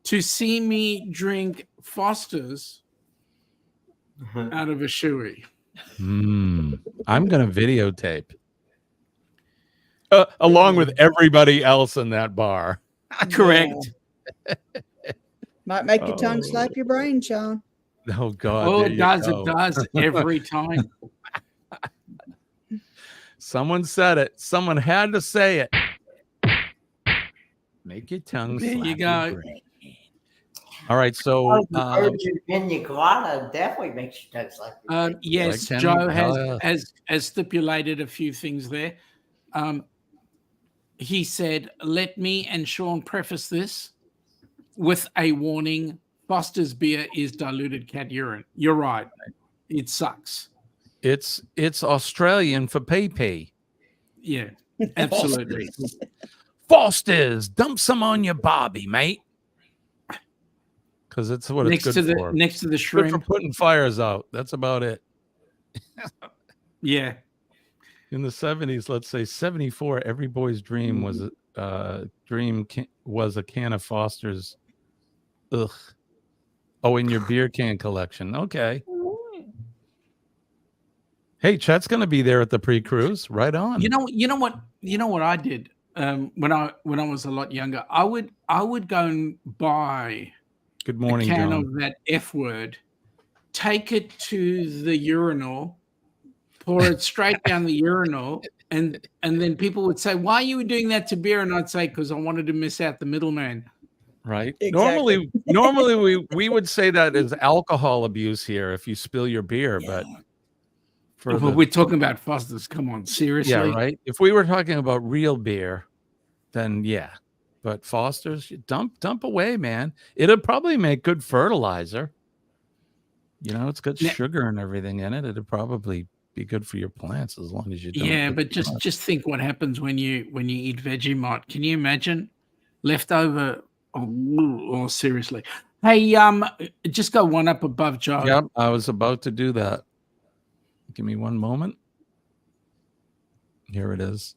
to see me drink Foster's out of a shoey. I'm going to videotape. Along with everybody else in that bar. Correct. Yeah. Might make your tongue slap your brain, Sean. Oh, God. Oh, it does every time. Someone said it. Someone had to say it. Make your tongue There slap you go. your brain. All right, so Pina colada definitely makes your tongue slap your brain. Yes, Like Joe Kenny? has stipulated a few things there. He said, let me and Sean preface this with a warning. Foster's beer is diluted cat urine. You're right. It sucks. it's Australian for pee. Yeah, absolutely. Foster's, dump some on your Barbie, mate. Because it's what next it's to good the for. next to the Good for shrimp. putting fires out. That's about it. Yeah. In the 70s, let's say 74, every boy's dream was was a can of Foster's. Ugh. Oh, in your beer can collection. Okay. Hey, Chet's going to be there at the pre-cruise. Right on. You know what I did when I was a lot younger. I would go and buy Good morning, a can John. of that F word, take it to the urinal, pour it straight down the urinal, and then people would say, "Why are you doing that to beer?" And I'd say, "Because I wanted to miss out the middleman." Right. Exactly. Normally we would say that is alcohol abuse here if you spill your beer, but We're talking about Foster's. Come on, seriously. yeah, right. If we were talking about real beer, then yeah. But Foster's, you dump away, man. It'll probably make good fertilizer. It's got sugar and everything in it. It'd probably be good for your plants as long as you don't. Yeah, but just think what happens when you eat Vegemite. Can you imagine leftover? Oh, seriously. Hey, just go one up above Joe. Yep, I was about to do that. Give me one moment. Here it is.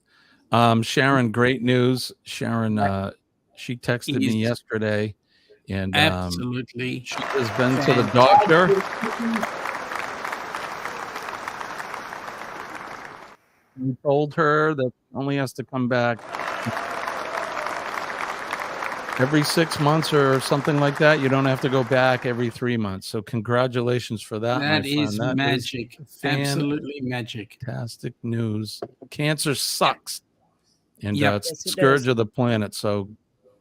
Sharon, great news. Sharon, she texted me yesterday, and absolutely, she has been to the doctor. We told her that only has to come back every 6 months or something like that. You don't have to go back every 3 months. So congratulations for that, That my is friend. That magic. Absolutely magic. Fantastic news. Cancer sucks. And Yep. it's Yes, it scourge does. of the planet. So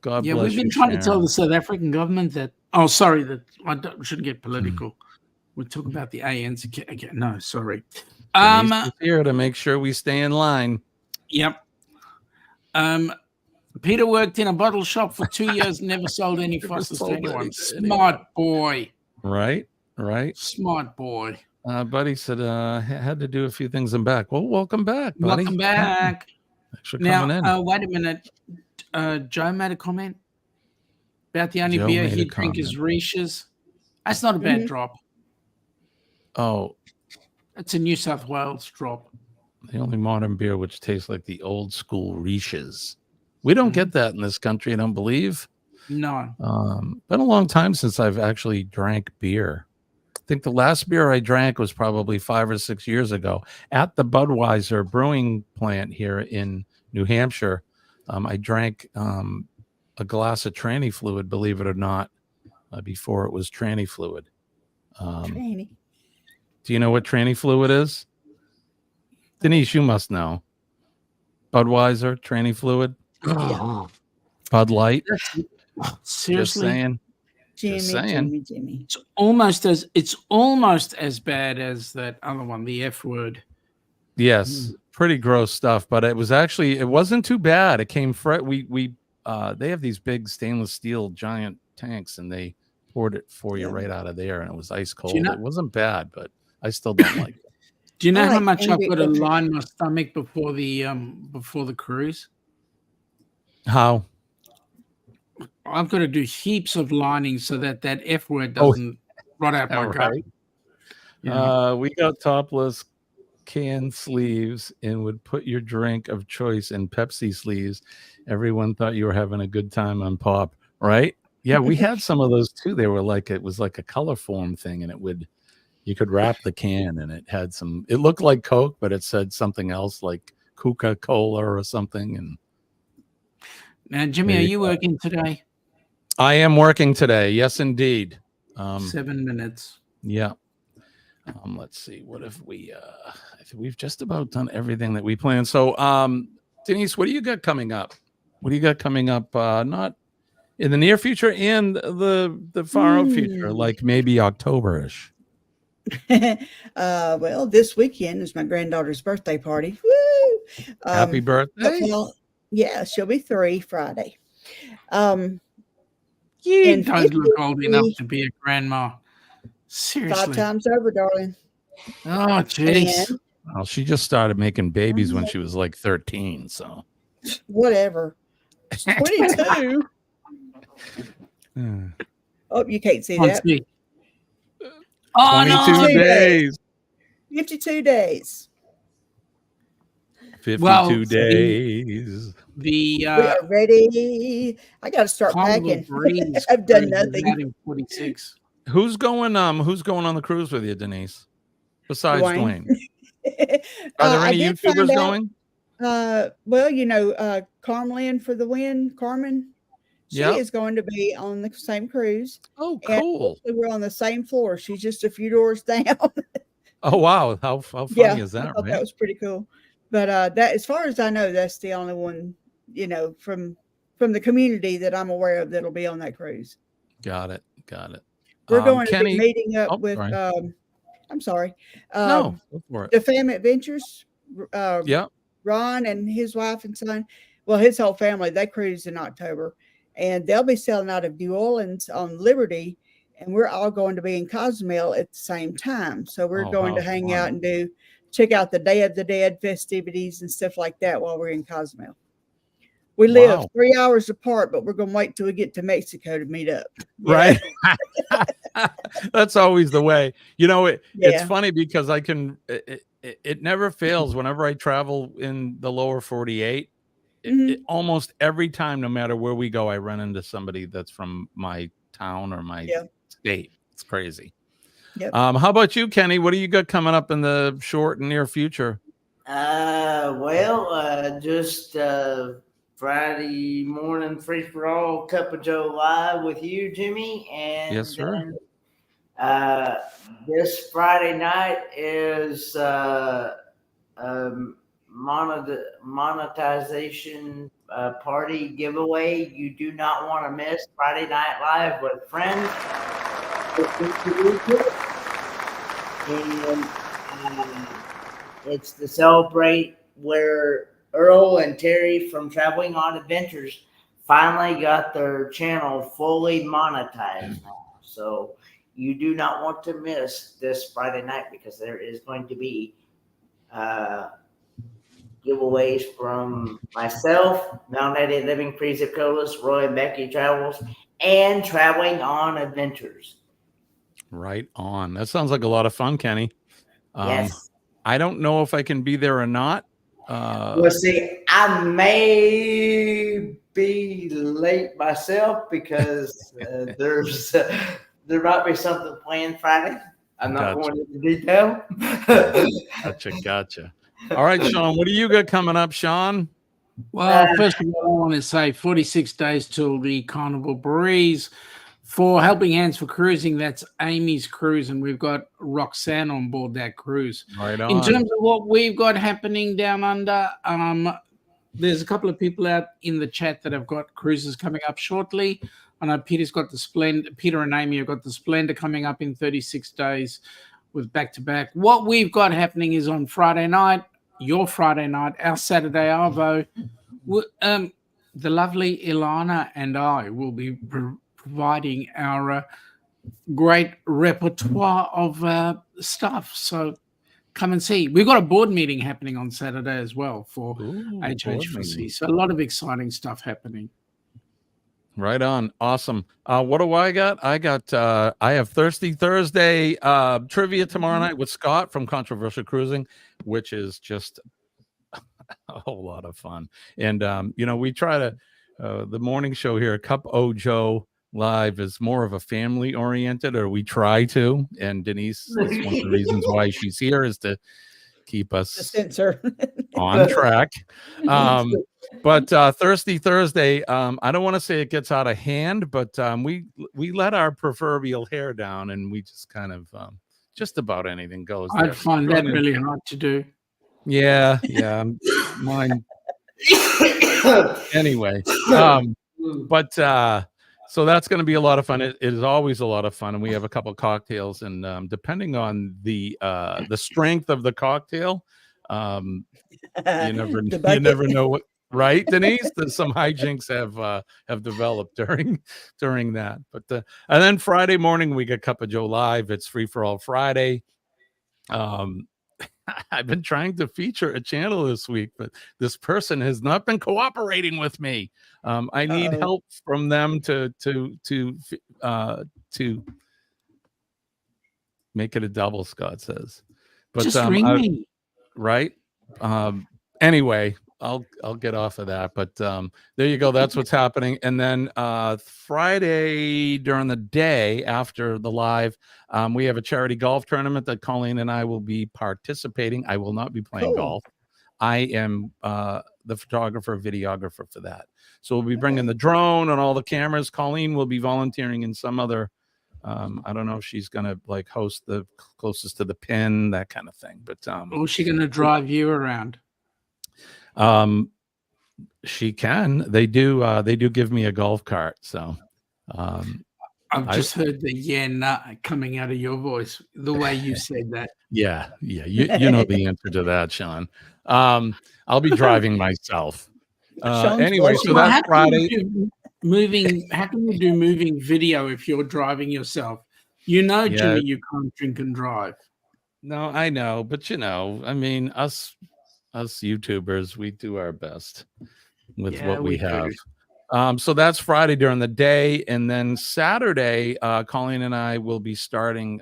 God Yeah, bless we've been you, trying to tell Sharon. the South African government that. Oh, sorry, that shouldn't get political. We're talking about the ANs again. No, sorry. Denise is here to make sure we stay in line. Yep. Peter worked in a bottle shop for 2 years, never sold any Fosters to anyone. Smart boy. Right. Smart boy. Buddy said had to do a few things in back. Well, welcome back, buddy. Welcome back. Thanks for Now, coming in. wait a minute. Joe made a comment about the only Joe beer made a he'd drink is comment. Riche's. That's not a bad drop. Oh, It's a New South Wales drop. the only modern beer which tastes like the old school Riche's. We don't get that in this country, I don't believe. No. Been a long time since I've actually drank beer. I think the last beer I drank was probably 5 or 6 years ago at the Budweiser brewing plant here in New Hampshire. I drank a glass of tranny fluid, believe it or not, before it was tranny fluid. Tranny. Do you know what tranny fluid is? Denise, you must know. Budweiser, tranny fluid. Yeah. Bud Light. Seriously, Just saying. Jimmy. It's almost as bad as that other one, the F word. Yes, pretty gross stuff, but it wasn't too bad. It came fresh. They have these big stainless steel giant tanks, and they poured it for you right out of there, and it was ice cold. It wasn't bad, but I still don't like it. Do you know how like much I've angry got to country. line my stomach before the cruise? How? I've got to do heaps of lining so that F word doesn't rot out my gut. Right. We got topless can sleeves and would put your drink of choice in Pepsi sleeves. Everyone thought you were having a good time on pop, right? Yeah, we had some of those too. They were it was like a color form thing, and you could wrap the can, and it looked like Coke, but it said something else like Coca-Cola or something. And now, Jimmy, are you working today? I am working today. Yes, indeed. 7 minutes. Yeah. Let's see. What if I think we've just about done everything that we planned. So, Denise, what do you got coming up? Not in the near future and the far out future, like maybe October-ish. Well, this weekend is my granddaughter's birthday party. Woo! Happy birthday. Well, yeah, she'll be 3 Friday. You don't look old enough to be a grandma. Seriously. 5 times over, darling. Oh, jeez. Well, she just started making babies when she was like 13, so. Whatever. 22. Oh, you can't see that. See. Oh, 22 days. 52 days. 52 days. We are ready. I got to start packing. I've done nothing. 46. Who's going on the cruise with you, Denise? Besides Dwayne. Are there any YouTubers going? Well, Carmelin for the win, Carmen. She is going to be on the same cruise. Oh, cool. And we're on the same floor. She's just a few doors down. Oh, wow. How funny is that, I thought right? that was pretty cool. But that, as far as I know, that's the only one, from the community that I'm aware of that'll be on that cruise. Got it. We're going to Kenny, be meeting up with, sorry. I'm sorry. No, go for it. The Fam Adventures. Ron and his wife and son, well, his whole family, they cruise in October, and they'll be sailing out of New Orleans on Liberty, and we're all going to be in Cozumel at the same time. So we're going to hang out and check out the Day of the Dead festivities and stuff like that while we're in Cozumel. We live 3 hours apart, but we're going to wait till we get to Mexico to meet up. Right. That's always the way. It's funny because it never fails whenever I travel in the lower 48. It almost every time, no matter where we go, I run into somebody that's from my town or my state. It's crazy. Yep. How about you, Kenny? What do you got coming up in the short and near future? Just Friday morning free for all Cup of Joe live with you, Jimmy, and Yes, sir. then this Friday night is monetization party giveaway. You do not want to miss Friday Night Live with friends. And it's to celebrate where Earl and Terry from Traveling on Adventures finally got their channel fully monetized now. So you do not want to miss this Friday night because there is going to be giveaways from myself, Mountain Living Pre-Zicolas, Roy and Becky Travels, and Traveling on Adventures. Right on. That sounds like a lot of fun, Kenny. Yes. I don't know if I can be there or not. Well, see, I may be late myself because there might be something planned Friday. I'm not going into detail. Gotcha. All right, Sean, what do you got coming up, Sean? Well, first of all, I want to say 46 days till the Carnival Breeze. For Helping Hands for Cruising, that's Amy's cruise, and we've got Roxanne on board that cruise. Right on. In terms of what we've got happening down under, there's a couple of people out in the chat that have got cruises coming up shortly. I know Peter's got the Splendor. Peter and Amy have got the Splendor coming up in 36 days with back-to-back. What we've got happening is on Friday night, your Friday night, our Saturday Arvo, the lovely Ilana and I will be providing our great repertoire of stuff. So come and see. We've got a board meeting happening on Saturday as well for HHVC. So a lot of exciting stuff happening. Right on. Awesome. What do I got? I have Thirsty Thursday trivia tomorrow night with Scott from Controversial Cruising, which is just a whole lot of fun. And, we try to, the morning show here, Cup O Joe Live is more of a family oriented, or we try to. And Denise is one of the reasons why she's here is to keep us on track. But Thirsty Thursday, I don't want to say it gets out of hand, but we let our proverbial hair down, and we just kind of just about anything goes. I'd find that really hard to do. Yeah, mine. Anyway, but so that's going to be a lot of fun. It is always a lot of fun, and we have a couple cocktails, and depending on the strength of the cocktail, you never know what. Right, Denise? Some hijinks have developed during that. But and then Friday morning we get Cup of Joe Live. It's free for all Friday. I've been trying to feature a channel this week, but this person has not been cooperating with me. I need help from them to make it a double. Scott says, but just ring me. Right. Anyway, I'll get off of that, but there you go. That's what's happening. And then Friday during the day after the live, we have a charity golf tournament that Colleen and I will be participating. I will not be playing golf. I am the photographer, videographer for that. So we'll be bringing the drone and all the cameras. Colleen will be volunteering in some other, I don't know if she's going to like host the closest to the pin, that kind of thing. But or is she going to drive you around? She can. They do give me a golf cart. So I've just heard the nah coming out of your voice, the way you said that. Yeah. You know the answer to that, Sean. I'll be driving myself. Anyway, so that's Friday. How can you do moving video if you're driving yourself? Jimmy, you can't drink and drive. No, I know, but I mean, us YouTubers, we do our best with what we have. So that's Friday during the day, and then Saturday, Colleen and I will be starting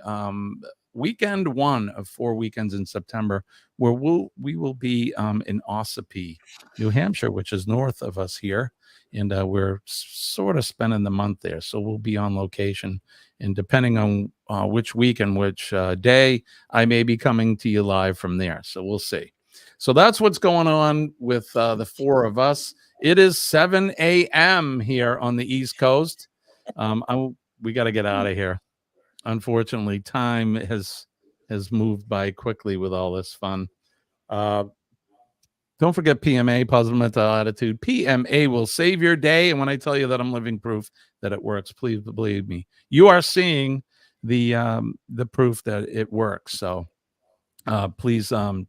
weekend 1 of 4 weekends in September, where we will be in Ossipee, New Hampshire, which is north of us here, and we're sort of spending the month there. So we'll be on location, and depending on which week and which day, I may be coming to you live from there. So we'll see. So that's what's going on with the 4 of us. It is 7 a.m. here on the East Coast. We got to get out of here. Unfortunately, time has moved by quickly with all this fun. Don't forget PMA, positive mental attitude. PMA will save your day. And when I tell you that I'm living proof that it works, please believe me. You are seeing the proof that it works. So please go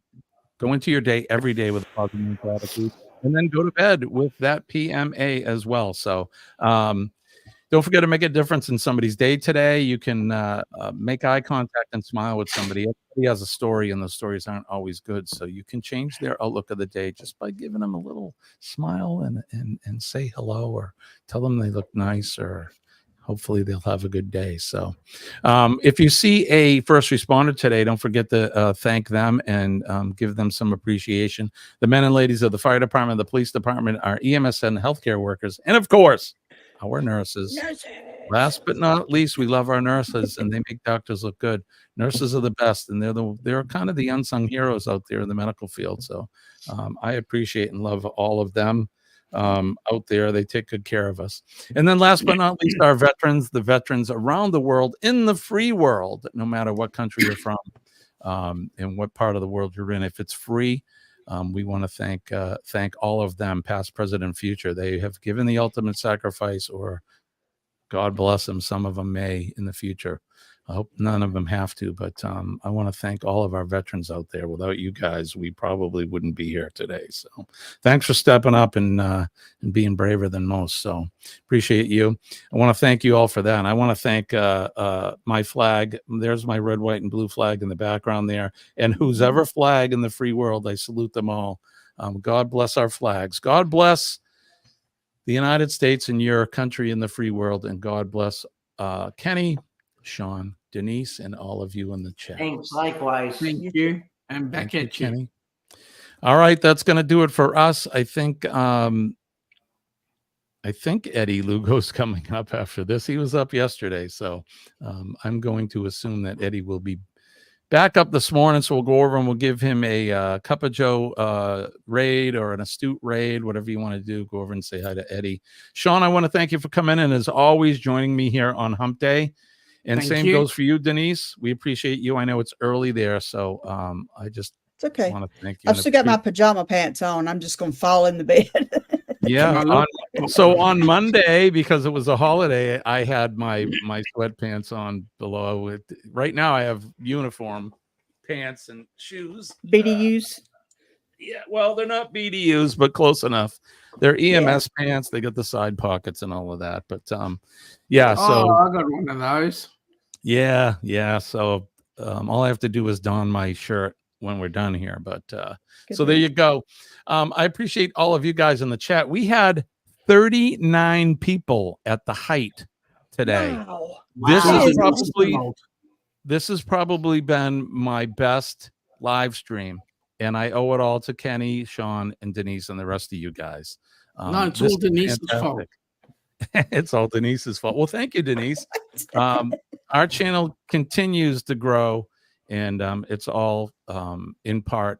into your day every day with a positive mental attitude, and then go to bed with that PMA as well. So don't forget to make a difference in somebody's day today. You can make eye contact and smile with somebody. Everybody has a story, and those stories aren't always good. So you can change their outlook of the day just by giving them a little smile and say hello, or tell them they look nice, or hopefully they'll have a good day. So if you see a first responder today, don't forget to thank them and give them some appreciation. The men and ladies of the fire department, the police department, our EMS and healthcare workers, and of course, our nurses. Last but not least, we love our nurses, and they make doctors look good. Nurses are the best, and they're kind of the unsung heroes out there in the medical field. So I appreciate and love all of them out there. They take good care of us. And then last but not least, our veterans, the veterans around the world, in the free world, no matter what country you're from and what part of the world you're in. If it's free, we want to thank all of them, past, present, and future. They have given the ultimate sacrifice, or God bless them, some of them may in the future. I hope none of them have to, but I want to thank all of our veterans out there. Without you guys, we probably wouldn't be here today. So thanks for stepping up and being braver than most. So appreciate you. I want to thank you all for that. And I want to thank my flag. There's my red, white, and blue flag in the background there. And whose ever flag in the free world, I salute them all. God bless our flags. God bless the United States and your country in the free world. And God bless Kenny, Sean, Denise, and all of you in the chat. Thanks, likewise. Thank you. And back at you. Kenny. All right, that's going to do it for us. I think Eddie Lugo's coming up after this. He was up yesterday, so I'm going to assume that Eddie will be back up this morning. So we'll go over and we'll give him a Cup of Joe raid or an astute raid, whatever you want to do. Go over and say hi to Eddie. Sean, I want to thank you for coming in and as always joining me here on Hump Day. And Thank same you. goes for you, Denise. We appreciate you. I know it's early there, so I just It's okay. want to thank you. I've still got my pajama pants on. I'm just going to fall in the bed. Yeah. So on Monday, because it was a holiday, I had my sweatpants on below. Right now, I have uniform pants and shoes. BDUs. Yeah, well, they're not BDUs, but close enough. They're EMS pants. They got the side pockets and all of that. But yeah, so I got one of those. yeah. So all I have to do is don my shirt when we're done here. But so there you go. I appreciate all of you guys in the chat. We had 39 people at the height today. Wow. This has probably been my best live stream. And I owe it all to Kenny, Sean, and Denise, and the rest of you guys. No, it's all Denise's fault. It's all Denise's fault. Well, thank you, Denise. Our channel continues to grow, and it's all in part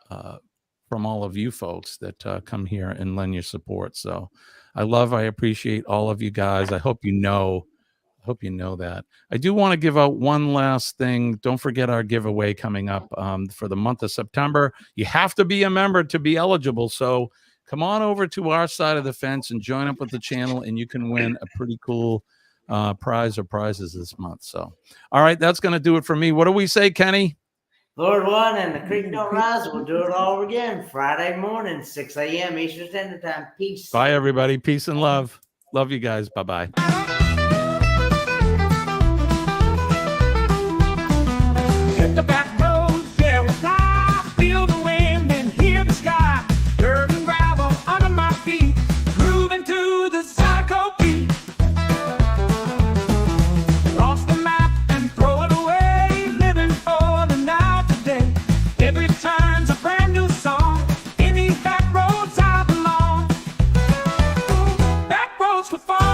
from all of you folks that come here and lend your support. So I appreciate all of you guys. I hope you know that. I do want to give out one last thing. Don't forget our giveaway coming up for the month of September. You have to be a member to be eligible. So come on over to our side of the fence and join up with the channel, and you can win a pretty cool prize or prizes this month. So, all right, that's going to do it for me. What do we say, Kenny? Lord one and the creek don't rise. We'll do it all again Friday morning, 6 a.m. Eastern Standard Time. Peace. Bye, everybody. Peace and love. Love you guys. Bye-bye. The back roads, there was I feel the wind and hear the sky. Dirt and gravel under my feet, grooving to the psycho beat. Lost the map and throw it away, living for the now today. Every turn's a brand new song. In these back roads I belong. Back roads for far.